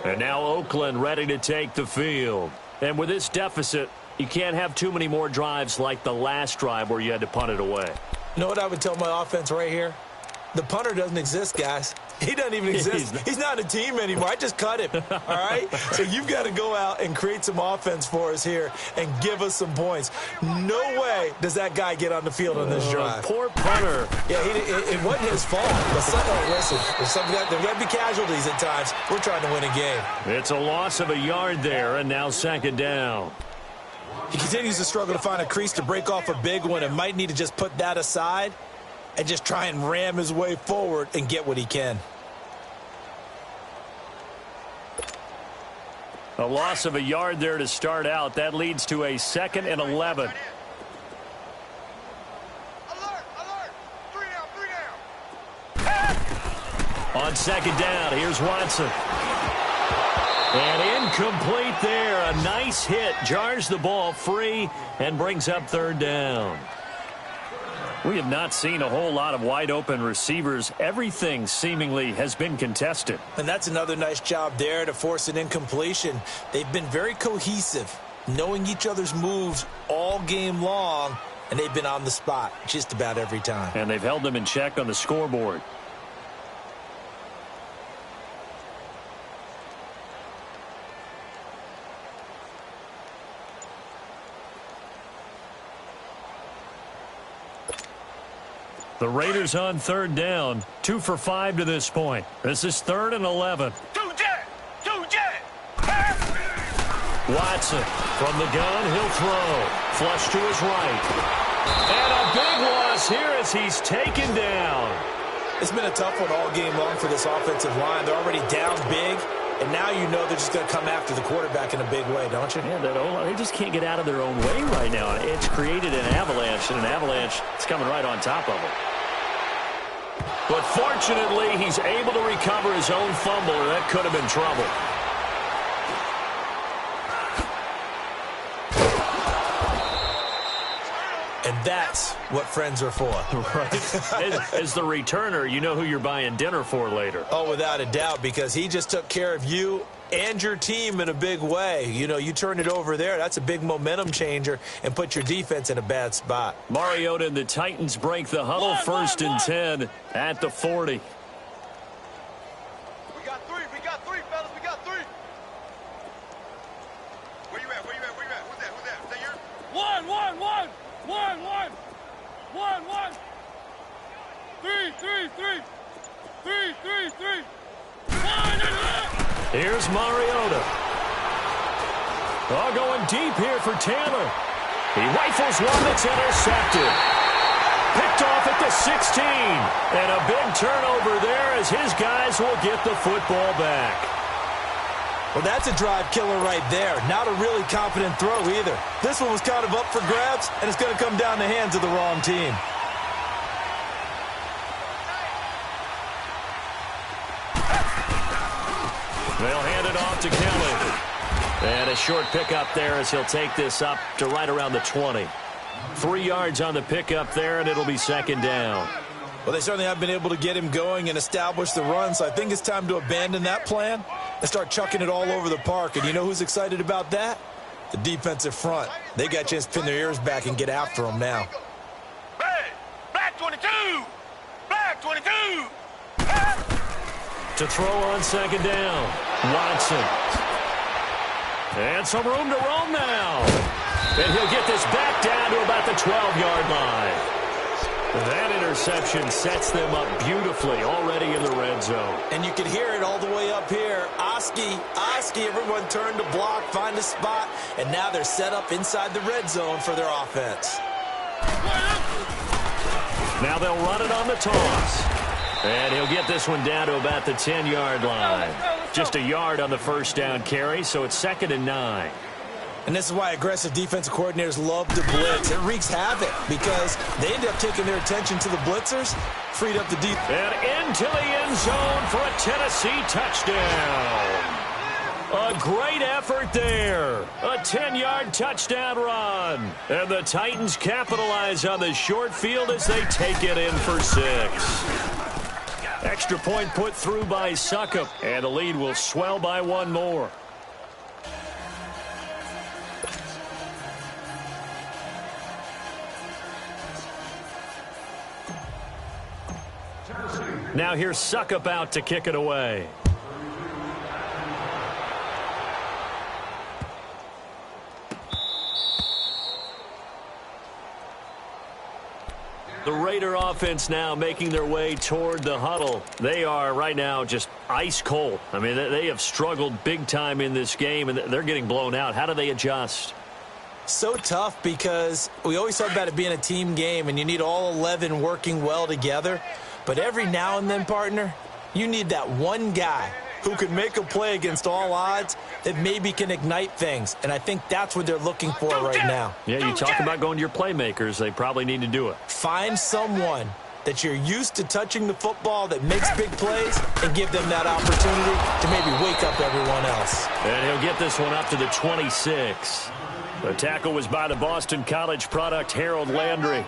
And now Oakland ready to take the field. And with this deficit, you can't have too many more drives like the last drive where you had to punt it away. You know what I would tell my offense right here? The punter doesn't exist, guys. He doesn't even exist. He's not a team anymore. I just cut him, all right? So you've got to go out and create some offense for us here and give us some points. No way does that guy get on the field on this drive. Poor punter. Yeah, it wasn't his fault. Listen, there got to be casualties at times. We're trying to win a game. It's a loss of a yard there, and now second down. He continues to struggle to find a crease to break off a big one and might need to just put that aside and just try and ram his way forward and get what he can. A loss of a yard there to start out. That leads to a 2nd and 11. Alert! 3 down. On second down, here's Watson. And incomplete there. A nice hit. Jars the ball free and brings up third down. We have not seen a whole lot of wide-open receivers. Everything seemingly has been contested. And that's another nice job there to force an incompletion. They've been very cohesive, knowing each other's moves all game long, and they've been on the spot just about every time. And they've held them in check on the scoreboard. The Raiders on third down, 2 for 5 to this point. This is 3rd and 11. Two jet! Watson from the gun, he'll throw. Flush to his right. And a big loss here as he's taken down. It's been a tough one all game long for this offensive line. They're already down big, and now you know they're just going to come after the quarterback in a big way, don't you? Yeah, they just can't get out of their own way right now. It's created an avalanche, and an avalanche is coming right on top of them. But fortunately, he's able to recover his own fumble, or that could have been trouble. And that's what friends are for. Right. As the returner, you know who you're buying dinner for later. Oh, without a doubt, because he just took care of you and your team in a big way. You know, you turn it over there, that's a big momentum changer, and put your defense in a bad spot. Mariota and the Titans break the huddle, 1st and 10 at the 40. We got three, fellas, we got three. Where you at? Who's that? Is that yours? One. 3. 1. Here's Mariota. Oh, going deep here for Taylor. He rifles one that's intercepted. Picked off at the 16. And a big turnover there as his guys will get the football back. Well, that's a drive killer right there. Not a really confident throw either. This one was kind of up for grabs, and it's going to come down the hands of the wrong team. They'll hand it off to Kelly. And a short pickup there as he'll take this up to right around the 20. 3 yards on the pickup there, and it'll be second down. Well, they certainly have been able to get him going and establish the run, so I think it's time to abandon that plan and start chucking it all over the park. And you know who's excited about that? The defensive front. They got a chance to pin their ears back and get after him now. Black 22! Black 22! To throw on second down, Watson. And some room to roam now. And he'll get this back down to about the 12-yard line. That interception sets them up beautifully already in the red zone. And you can hear it all the way up here. Oski, everyone turned to block, find a spot, and now they're set up inside the red zone for their offense. Now they'll run it on the toss. And he'll get this one down to about the 10-yard line. Just a yard on the first down carry, so it's 2nd and 9. And this is why aggressive defensive coordinators love to blitz. It wreaks havoc because they end up taking their attention to the blitzers, freed up the deep. And into the end zone for a Tennessee touchdown. A great effort there. A 10-yard touchdown run. And the Titans capitalize on the short field as they take it in for 6. Extra point put through by Suckup. And the lead will swell by 1 more. Tennessee Now here's Suckup out to kick it away. The Raider offense now making their way toward the huddle. They are right now just ice cold. I mean, they have struggled big time in this game, and they're getting blown out. How do they adjust? So tough because we always talk about it being a team game, and you need all 11 working well together. But every now and then, partner, you need that one guy who can make a play against all odds that maybe can ignite things. And I think that's what they're looking for right now. Yeah, you talk about going to your playmakers. They probably need to do it. Find someone that you're used to touching the football that makes big plays and give them that opportunity to maybe wake up everyone else. And he'll get this one up to the 26. The tackle was by the Boston College product, Harold Landry.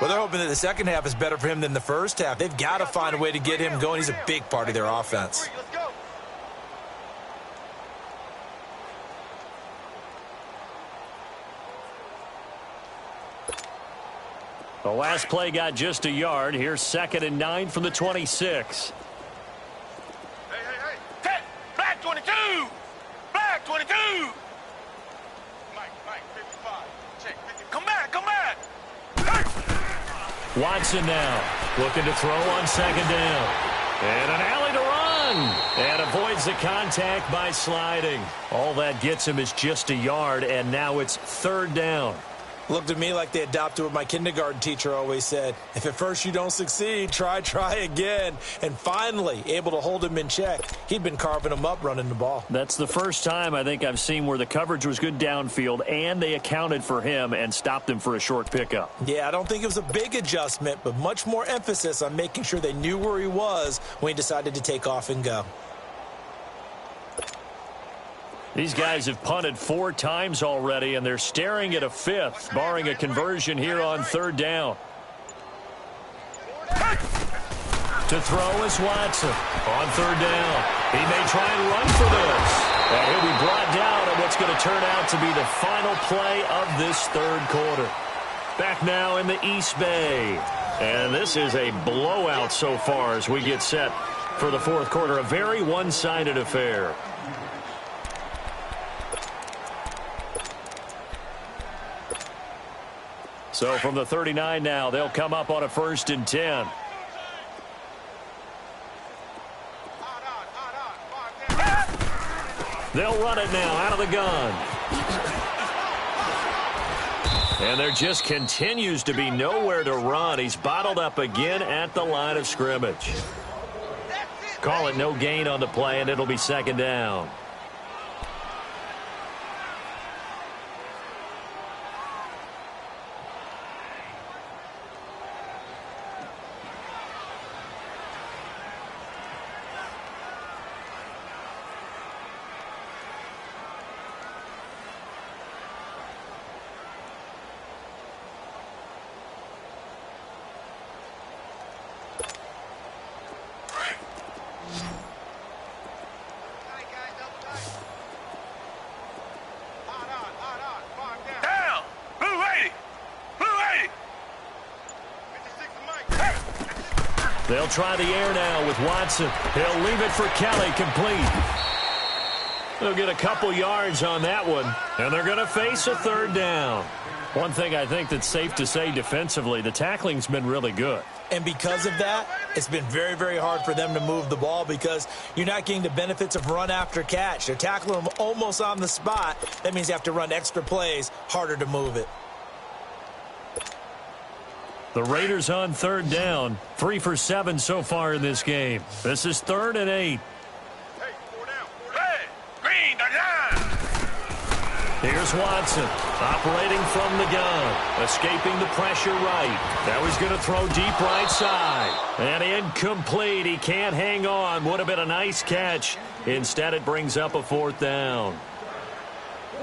Well, they're hoping that the second half is better for him than the first half. They've got to find a way to get him going. He's a big part of their offense. The last play got just a yard. Here's 2nd and 9 from the 26. Hey. Black 22. Black 22. Mike, 55. Check. Come back. Watson now looking to throw on 2nd down. And an alley to run. And avoids the contact by sliding. All that gets him is just a yard, and now it's 3rd down. Looked at me like they adopted what my kindergarten teacher always said. If at first you don't succeed, try again. And finally, able to hold him in check. He'd been carving him up running the ball. That's the first time I think I've seen where the coverage was good downfield, and they accounted for him and stopped him for a short pickup. Yeah, I don't think it was a big adjustment, but much more emphasis on making sure they knew where he was when he decided to take off and go. These guys have punted 4 times already, and they're staring at a 5th, barring a conversion here on 3rd down. To throw is Watson on 3rd down. He may try and run for this. And he'll be brought down on what's going to turn out to be the final play of this 3rd quarter. Back now in the East Bay. And this is a blowout so far as we get set for the 4th quarter. A very one-sided affair. So from the 39 now, they'll come up on a 1st and 10. They'll run it now out of the gun. And there just continues to be nowhere to run. He's bottled up again at the line of scrimmage. Call it no gain on the play, and it'll be 2nd down. They'll try the air now with Watson. He'll leave it for Kelly, complete. They'll get a couple yards on that one, and they're going to face a 3rd down. One thing I think that's safe to say defensively, the tackling's been really good. And because of that, it's been very, very hard for them to move the ball because you're not getting the benefits of run after catch. They're tackling them almost on the spot. That means you have to run extra plays, harder to move it. The Raiders on 3rd down, 3 for 7 so far in this game. This is 3rd and 8. Here's Watson, operating from the gun, escaping the pressure right. Now he's going to throw deep right side. And incomplete. He can't hang on. Would have been a nice catch. Instead, it brings up a 4th down.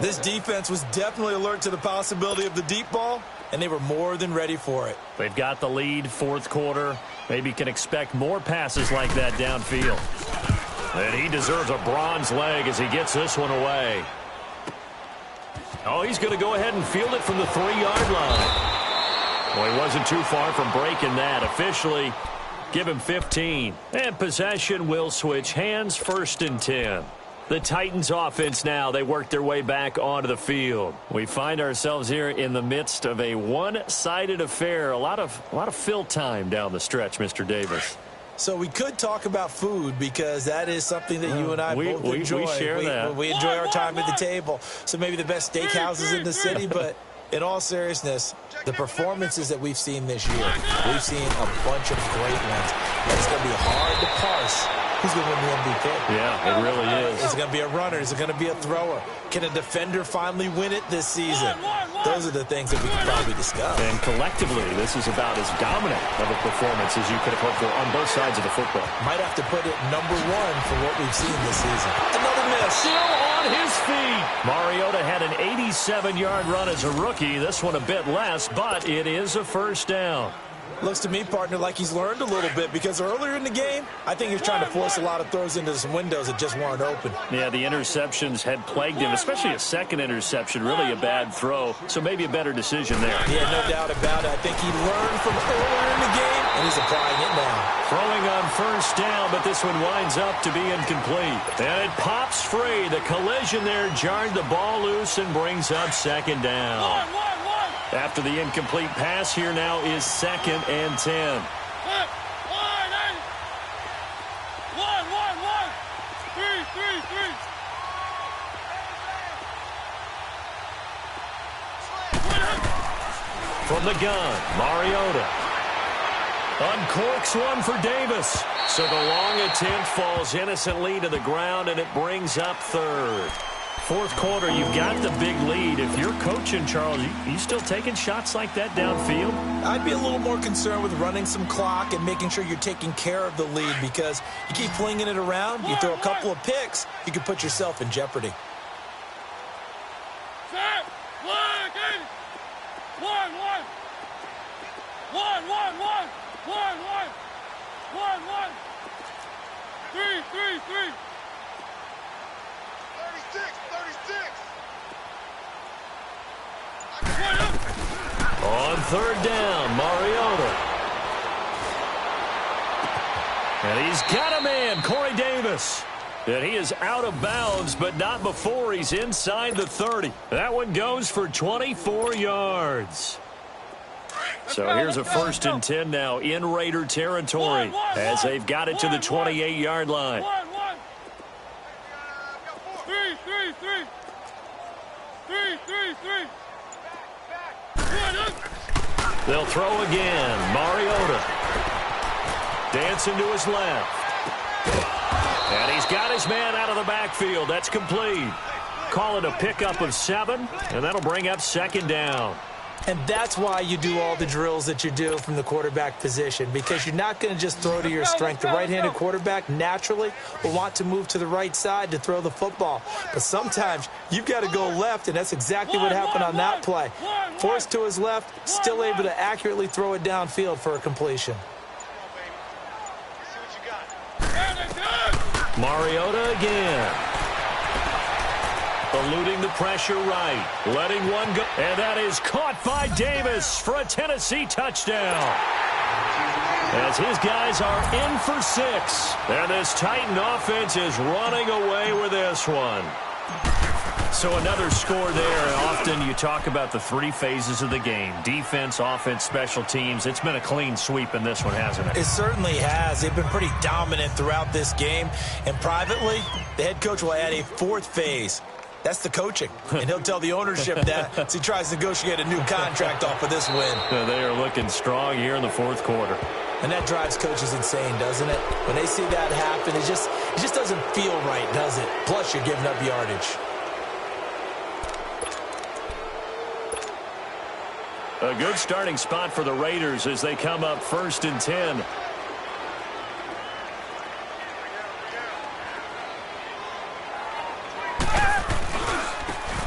This defense was definitely alert to the possibility of the deep ball, and they were more than ready for it. They've got the lead, 4th quarter. Maybe can expect more passes like that downfield. And he deserves a bronze leg as he gets this one away. Oh, he's going to go ahead and field it from the 3-yard line. Well, he wasn't too far from breaking that. Officially Give him 15. And possession will switch hands, 1st and 10. The Titans offense now, they work their way back onto the field. We find ourselves here in the midst of a one-sided affair. A lot of fill time down the stretch, Mr. Davis. So we could talk about food because that is something that you and I both enjoy. We share that. We enjoy our time at the table. So maybe the best steakhouses in the city, but in all seriousness, the performances that we've seen this year, we've seen a bunch of great ones. And it's going to be hard to parse who's going to win the MVP. Yeah, it really is. Is it going to be a runner? Is it going to be a thrower? Can a defender finally win it this season? Those are the things that we could probably discuss. And collectively, this is about as dominant of a performance as you could have hoped for on both sides of the football. Might have to put it number 1 for what we've seen this season. Another miss. Still on his feet. Mariota had an 87-yard run as a rookie. This one a bit less, but it is a 1st down. Looks to me, partner, like he's learned a little bit because earlier in the game, I think he was trying to force a lot of throws into some windows that just weren't open. Yeah, the interceptions had plagued him, especially a second interception, really a bad throw, so maybe a better decision there. Yeah, no doubt about it. I think he learned from earlier in the game, and he's applying it now. Throwing on 1st down, but this one winds up to be incomplete. And it pops free. The collision there jarred the ball loose and brings up 2nd down. After the incomplete pass, here now is 2nd and 10. From the gun, Mariota uncorks one for Davis. So the long attempt falls innocently to the ground, and it brings up 3rd. 4th quarter, you've got the big lead. If you're coaching, Charles, you still taking shots like that downfield? I'd be a little more concerned with running some clock and making sure you're taking care of the lead because you keep flinging it around, you throw a couple of picks, you can put yourself in jeopardy. Three. 36. On 3rd down, Mariota. And he's got a man, Corey Davis. And he is out of bounds, but not before he's inside the 30. That one goes for 24 yards. So here's a 1st and 10 now in Raider territory as they've got it to the 28-yard line. Three. They'll throw again. Mariota dancing to his left. And he's got his man out of the backfield. That's complete. Call it a pickup of 7, and that'll bring up 2nd down. And that's why you do all the drills that you do from the quarterback position, because you're not going to just throw to your strength. The right-handed quarterback naturally will want to move to the right side to throw the football. But sometimes you've got to go left, and that's exactly what happened on that play. Forced to his left, still able to accurately throw it downfield for a completion. Mariota again. Eluding the pressure right. Letting one go. And that is caught by Davis for a Tennessee touchdown. As his guys are in for 6. And this Titan offense is running away with this one. So another score there. Often you talk about the 3 phases of the game. Defense, offense, special teams. It's been a clean sweep in this one, hasn't it? It certainly has. They've been pretty dominant throughout this game. And privately, the head coach will add a 4th phase. That's the coaching. And he'll tell the ownership that as he tries to negotiate a new contract off of this win. They are looking strong here in the 4th quarter. And that drives coaches insane, doesn't it? When they see that happen, it just doesn't feel right, does it? Plus, you're giving up yardage. A good starting spot for the Raiders as they come up 1st and 10.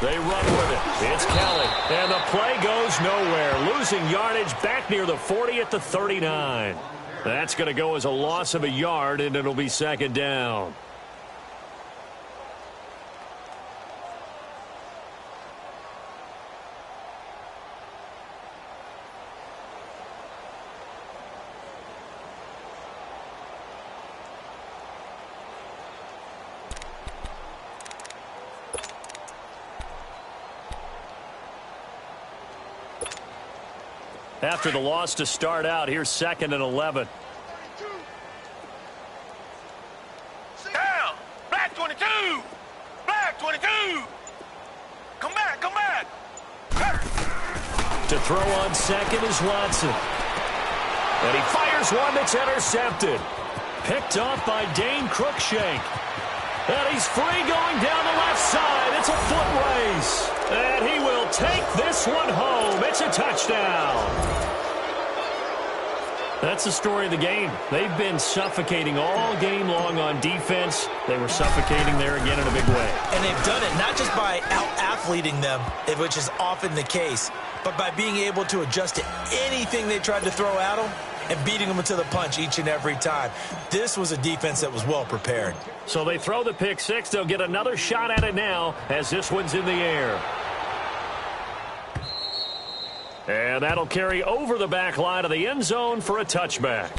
They run with it. It's Kelly. And the play goes nowhere. Losing yardage back near the 40 at the 39. That's going to go as a loss of a yard, and it'll be 2nd down. After the loss to start out, here's 2nd and 11. Down! Black 22! Black 22! Come back, come back! To throw on second is Watson. And he fires one that's intercepted. Picked off by Dane Cruikshank. And he's free going down the left side. It's a foot race. And he will take this one home. It's a touchdown. That's the story of the game. They've been suffocating all game long on defense. They were suffocating there again in a big way. And they've done it not just by out-athleting them, which is often the case, but by being able to adjust to anything they tried to throw at them and beating them to the punch each and every time. This was a defense that was well prepared. So they throw the pick six. They'll get another shot at it now as this one's in the air. And that'll carry over the back line of the end zone for a touchback.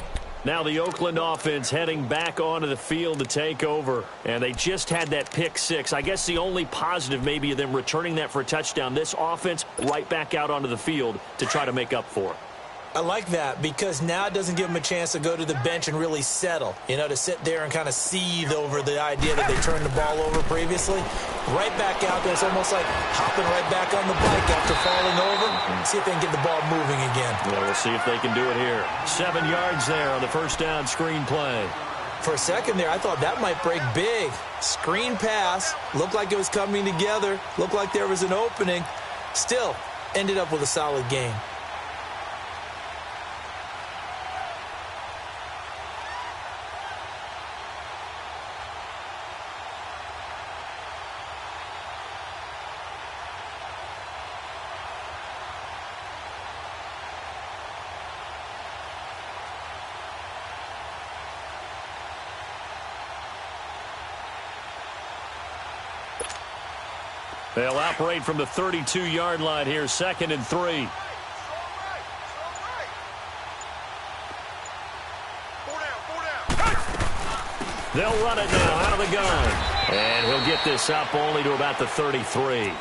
Now the Oakland offense heading back onto the field to take over. And they just had that pick six. I guess the only positive maybe of them returning that for a touchdown. This offense right back out onto the field to try to make up for it. I like that because now it doesn't give them a chance to go to the bench and really settle, to sit there and kind of seethe over the idea that they turned the ball over previously. Right back out there, it's almost like hopping right back on the bike after falling over. See if they can get the ball moving again. Well, we'll see if they can do it here. 7 yards there on the first down screen play. For a second there, I thought that might break big. Screen pass, looked like it was coming together, looked like there was an opening. Still, ended up with a solid game. They'll operate from the 32-yard line here, 2nd and 3. They'll run it now out of the gun. And he'll get this up only to about the 33.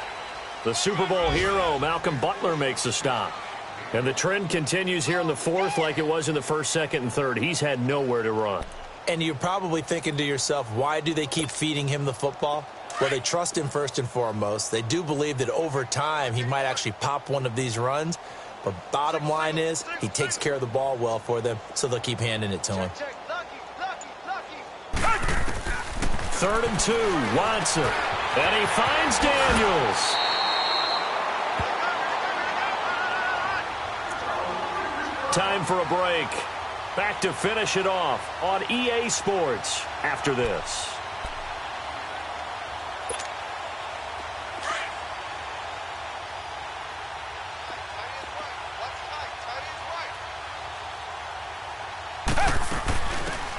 The Super Bowl hero, Malcolm Butler, makes a stop. And the trend continues here in the fourth like it was in the first, second, and third. He's had nowhere to run. And you're probably thinking to yourself, why do they keep feeding him the football? Well, they trust him first and foremost. They do believe that over time he might actually pop one of these runs. But bottom line is he takes care of the ball well for them, so they'll keep handing it to him. 3rd and 2, Watson. And he finds Daniels. Time for a break. Back to finish it off on EA Sports after this.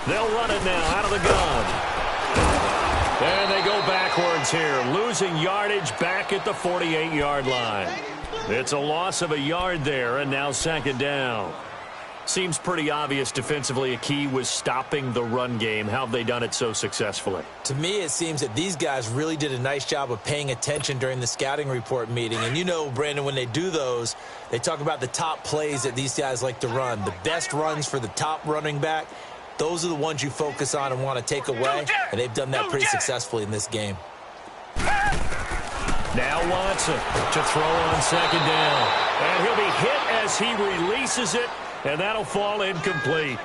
They'll run it now out of the gun. And they go backwards here, losing yardage back at the 48-yard line. It's a loss of a yard there, and now 2nd down. Seems pretty obvious defensively a key was stopping the run game. How have they done it so successfully? To me, it seems that these guys really did a nice job of paying attention during the scouting report meeting. And Brandon, when they do those, they talk about the top plays that these guys like to run. The best runs for the top running back. Those are the ones you focus on and want to take away, and they've done that pretty successfully in this game. Now Watson to throw on 2nd down. And he'll be hit as he releases it, and that'll fall incomplete.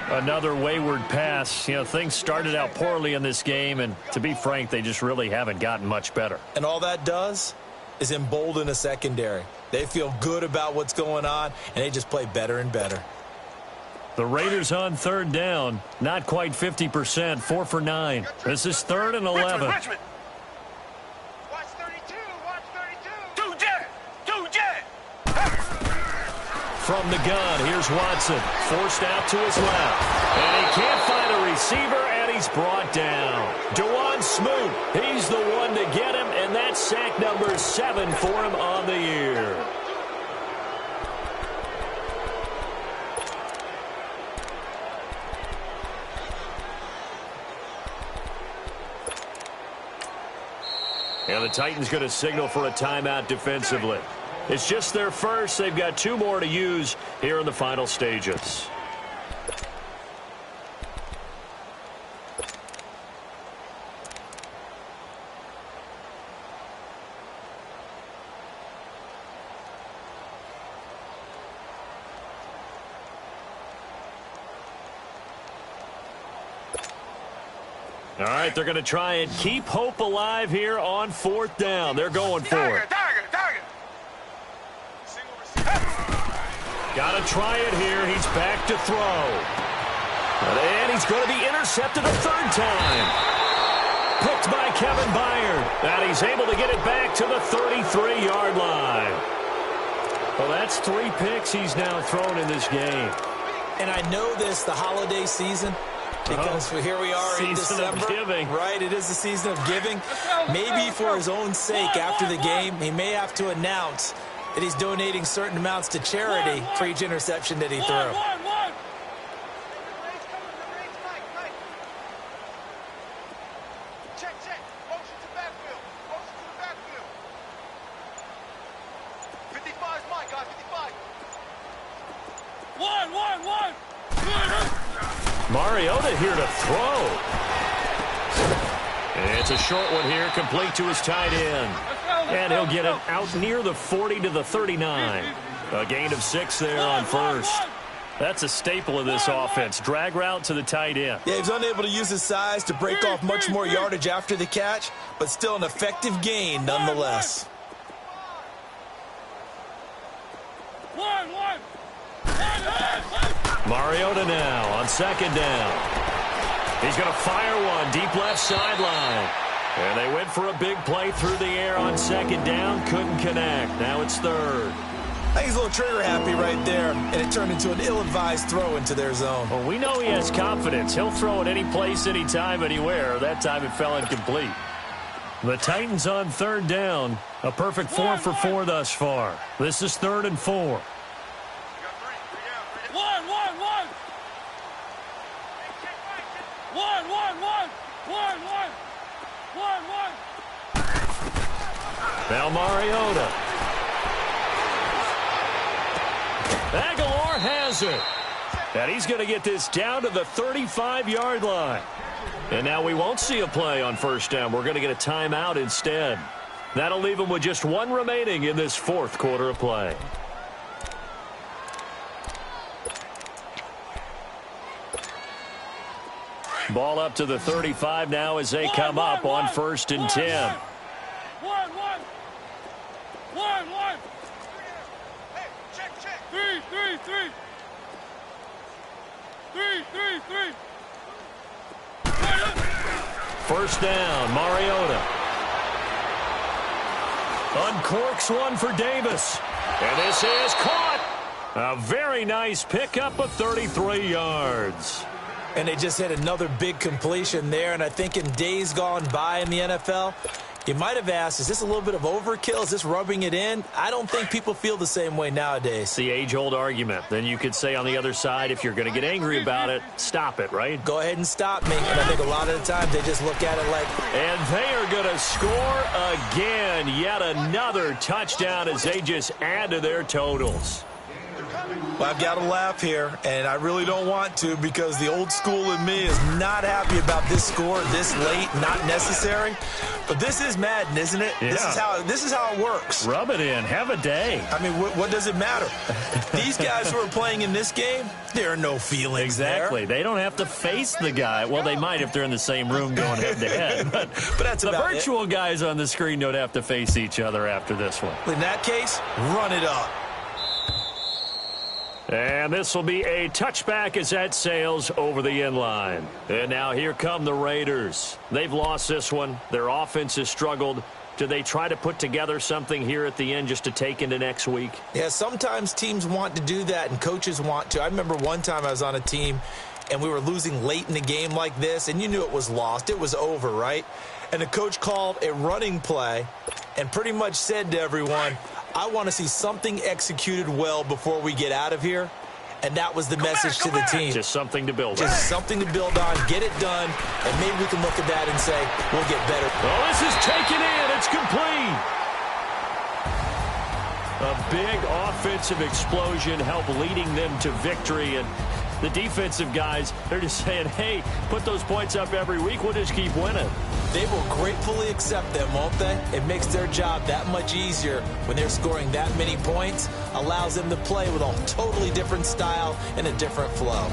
Another wayward pass. Things started out poorly in this game, and to be frank, they just really haven't gotten much better. And all that does is embolden a secondary. They feel good about what's going on, and they just play better and better. The Raiders on 3rd down, not quite 50%, 4 for 9. This is 3rd and 11. Richmond. Watch 32, watch 32. Two jet. From the gun, here's Watson, forced out to his left. And he can't find a receiver, and he's brought down. DeJuan Smoot, he's the one to get him, and that's sack number 7 for him on the year. And the Titans going to signal for a timeout defensively. It's just their first. They've got 2 more to use here in the final stages. All right, they're going to try and keep hope alive here on 4th down. They're going for it. Target. Got to try it here. He's back to throw. And he's going to be intercepted a 3rd time. Picked by Kevin Byard. And he's able to get it back to the 33-yard line. Well, that's 3 picks he's now thrown in this game. And I know this, the holiday season, because here we are in December. Season of giving. Right, it is the season of giving. Maybe for his own sake, after the game, he may have to announce that he's donating certain amounts to charity for each interception that he threw. Check. Motion to backfield. 55 is mine, guys. 55. One. Mariota here to throw. And it's a short one here, complete to his tight end. And he'll get it out near the 40 to the 39. A gain of 6 there on first. That's a staple of this offense. Drag route to the tight end. Yeah, he's unable to use his size to break off much more yardage after the catch, but still an effective gain nonetheless. Mariota now on 2nd down. He's going to fire one deep left sideline. And they went for a big play through the air on 2nd down. Couldn't connect. Now it's 3rd. I think he's a little trigger happy right there, and it turned into an ill-advised throw into their zone. Well, we know he has confidence. He'll throw it any place, anytime, anywhere. That time it fell incomplete. The Titans on 3rd down. A perfect 4 for 4 thus far. This is 3rd and 4. Now Mariota. Aguilar has it. And he's going to get this down to the 35-yard line. And now we won't see a play on 1st down. We're going to get a timeout instead. That'll leave him with just 1 remaining in this 4th quarter of play. Ball up to the 35 now as they come up on 1st and 10. First down, Mariota. Uncorks one for Davis. And this is caught. A very nice pickup of 33 yards. And they just hit another big completion there. And I think in days gone by in the NFL, you might have asked, is this a little bit of overkill? Is this rubbing it in? I don't think people feel the same way nowadays. It's the age-old argument. Then you could say on the other side, if you're going to get angry about it, stop it, right? Go ahead and stop me. And I think a lot of the time they just look at it like... And they are going to score again. Yet another touchdown as they just add to their totals. Well, I've got to laugh here, and I really don't want to because the old school in me is not happy about this score this late, not necessary. But this is Madden, isn't it? Yeah. This is how it works. Rub it in. Have a day. I mean, what does it matter? These guys who are playing in this game, there are no feelings Exactly. there. They don't have to face the guy. Well, they might if they're in the same room going head-to-head. But that's the about virtual guys on the screen don't have to face each other after this one. In that case, run it up. And this will be a touchback as that sails over the end line. And now here come the Raiders. They've lost this one. Their offense has struggled. Do they try to put together something here at the end just to take into next week? Yeah, sometimes teams want to do that and coaches want to. I remember one time I was on a team and we were losing late in the game like this, and you knew it was lost. It was over, right? And the coach called a running play and pretty much said to everyone, I want to see something executed well before we get out of here. And that was the message to the team. Just something to build on. Just something to build on, get it done, and maybe we can look at that and say, we'll get better. Oh, this is taken in. It's complete. A big offensive explosion help leading them to victory. And the defensive guys, they're just saying, hey, put those points up every week. We'll just keep winning. They will gratefully accept them, won't they? It makes their job that much easier when they're scoring that many points. Allows them to play with a totally different style and a different flow.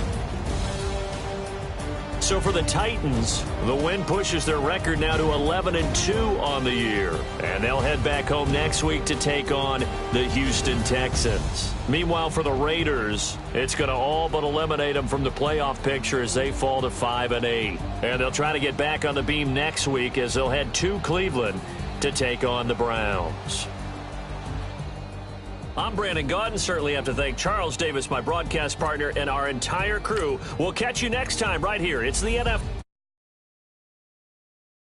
So for the Titans, the win pushes their record now to 11-2 on the year. And they'll head back home next week to take on the Houston Texans. Meanwhile, for the Raiders, it's going to all but eliminate them from the playoff picture as they fall to 5-8. And they'll try to get back on the beam next week as they'll head to Cleveland to take on the Browns. I'm Brandon Gaudin. Certainly have to thank Charles Davis, my broadcast partner, and our entire crew. We'll catch you next time right here. It's the NFL.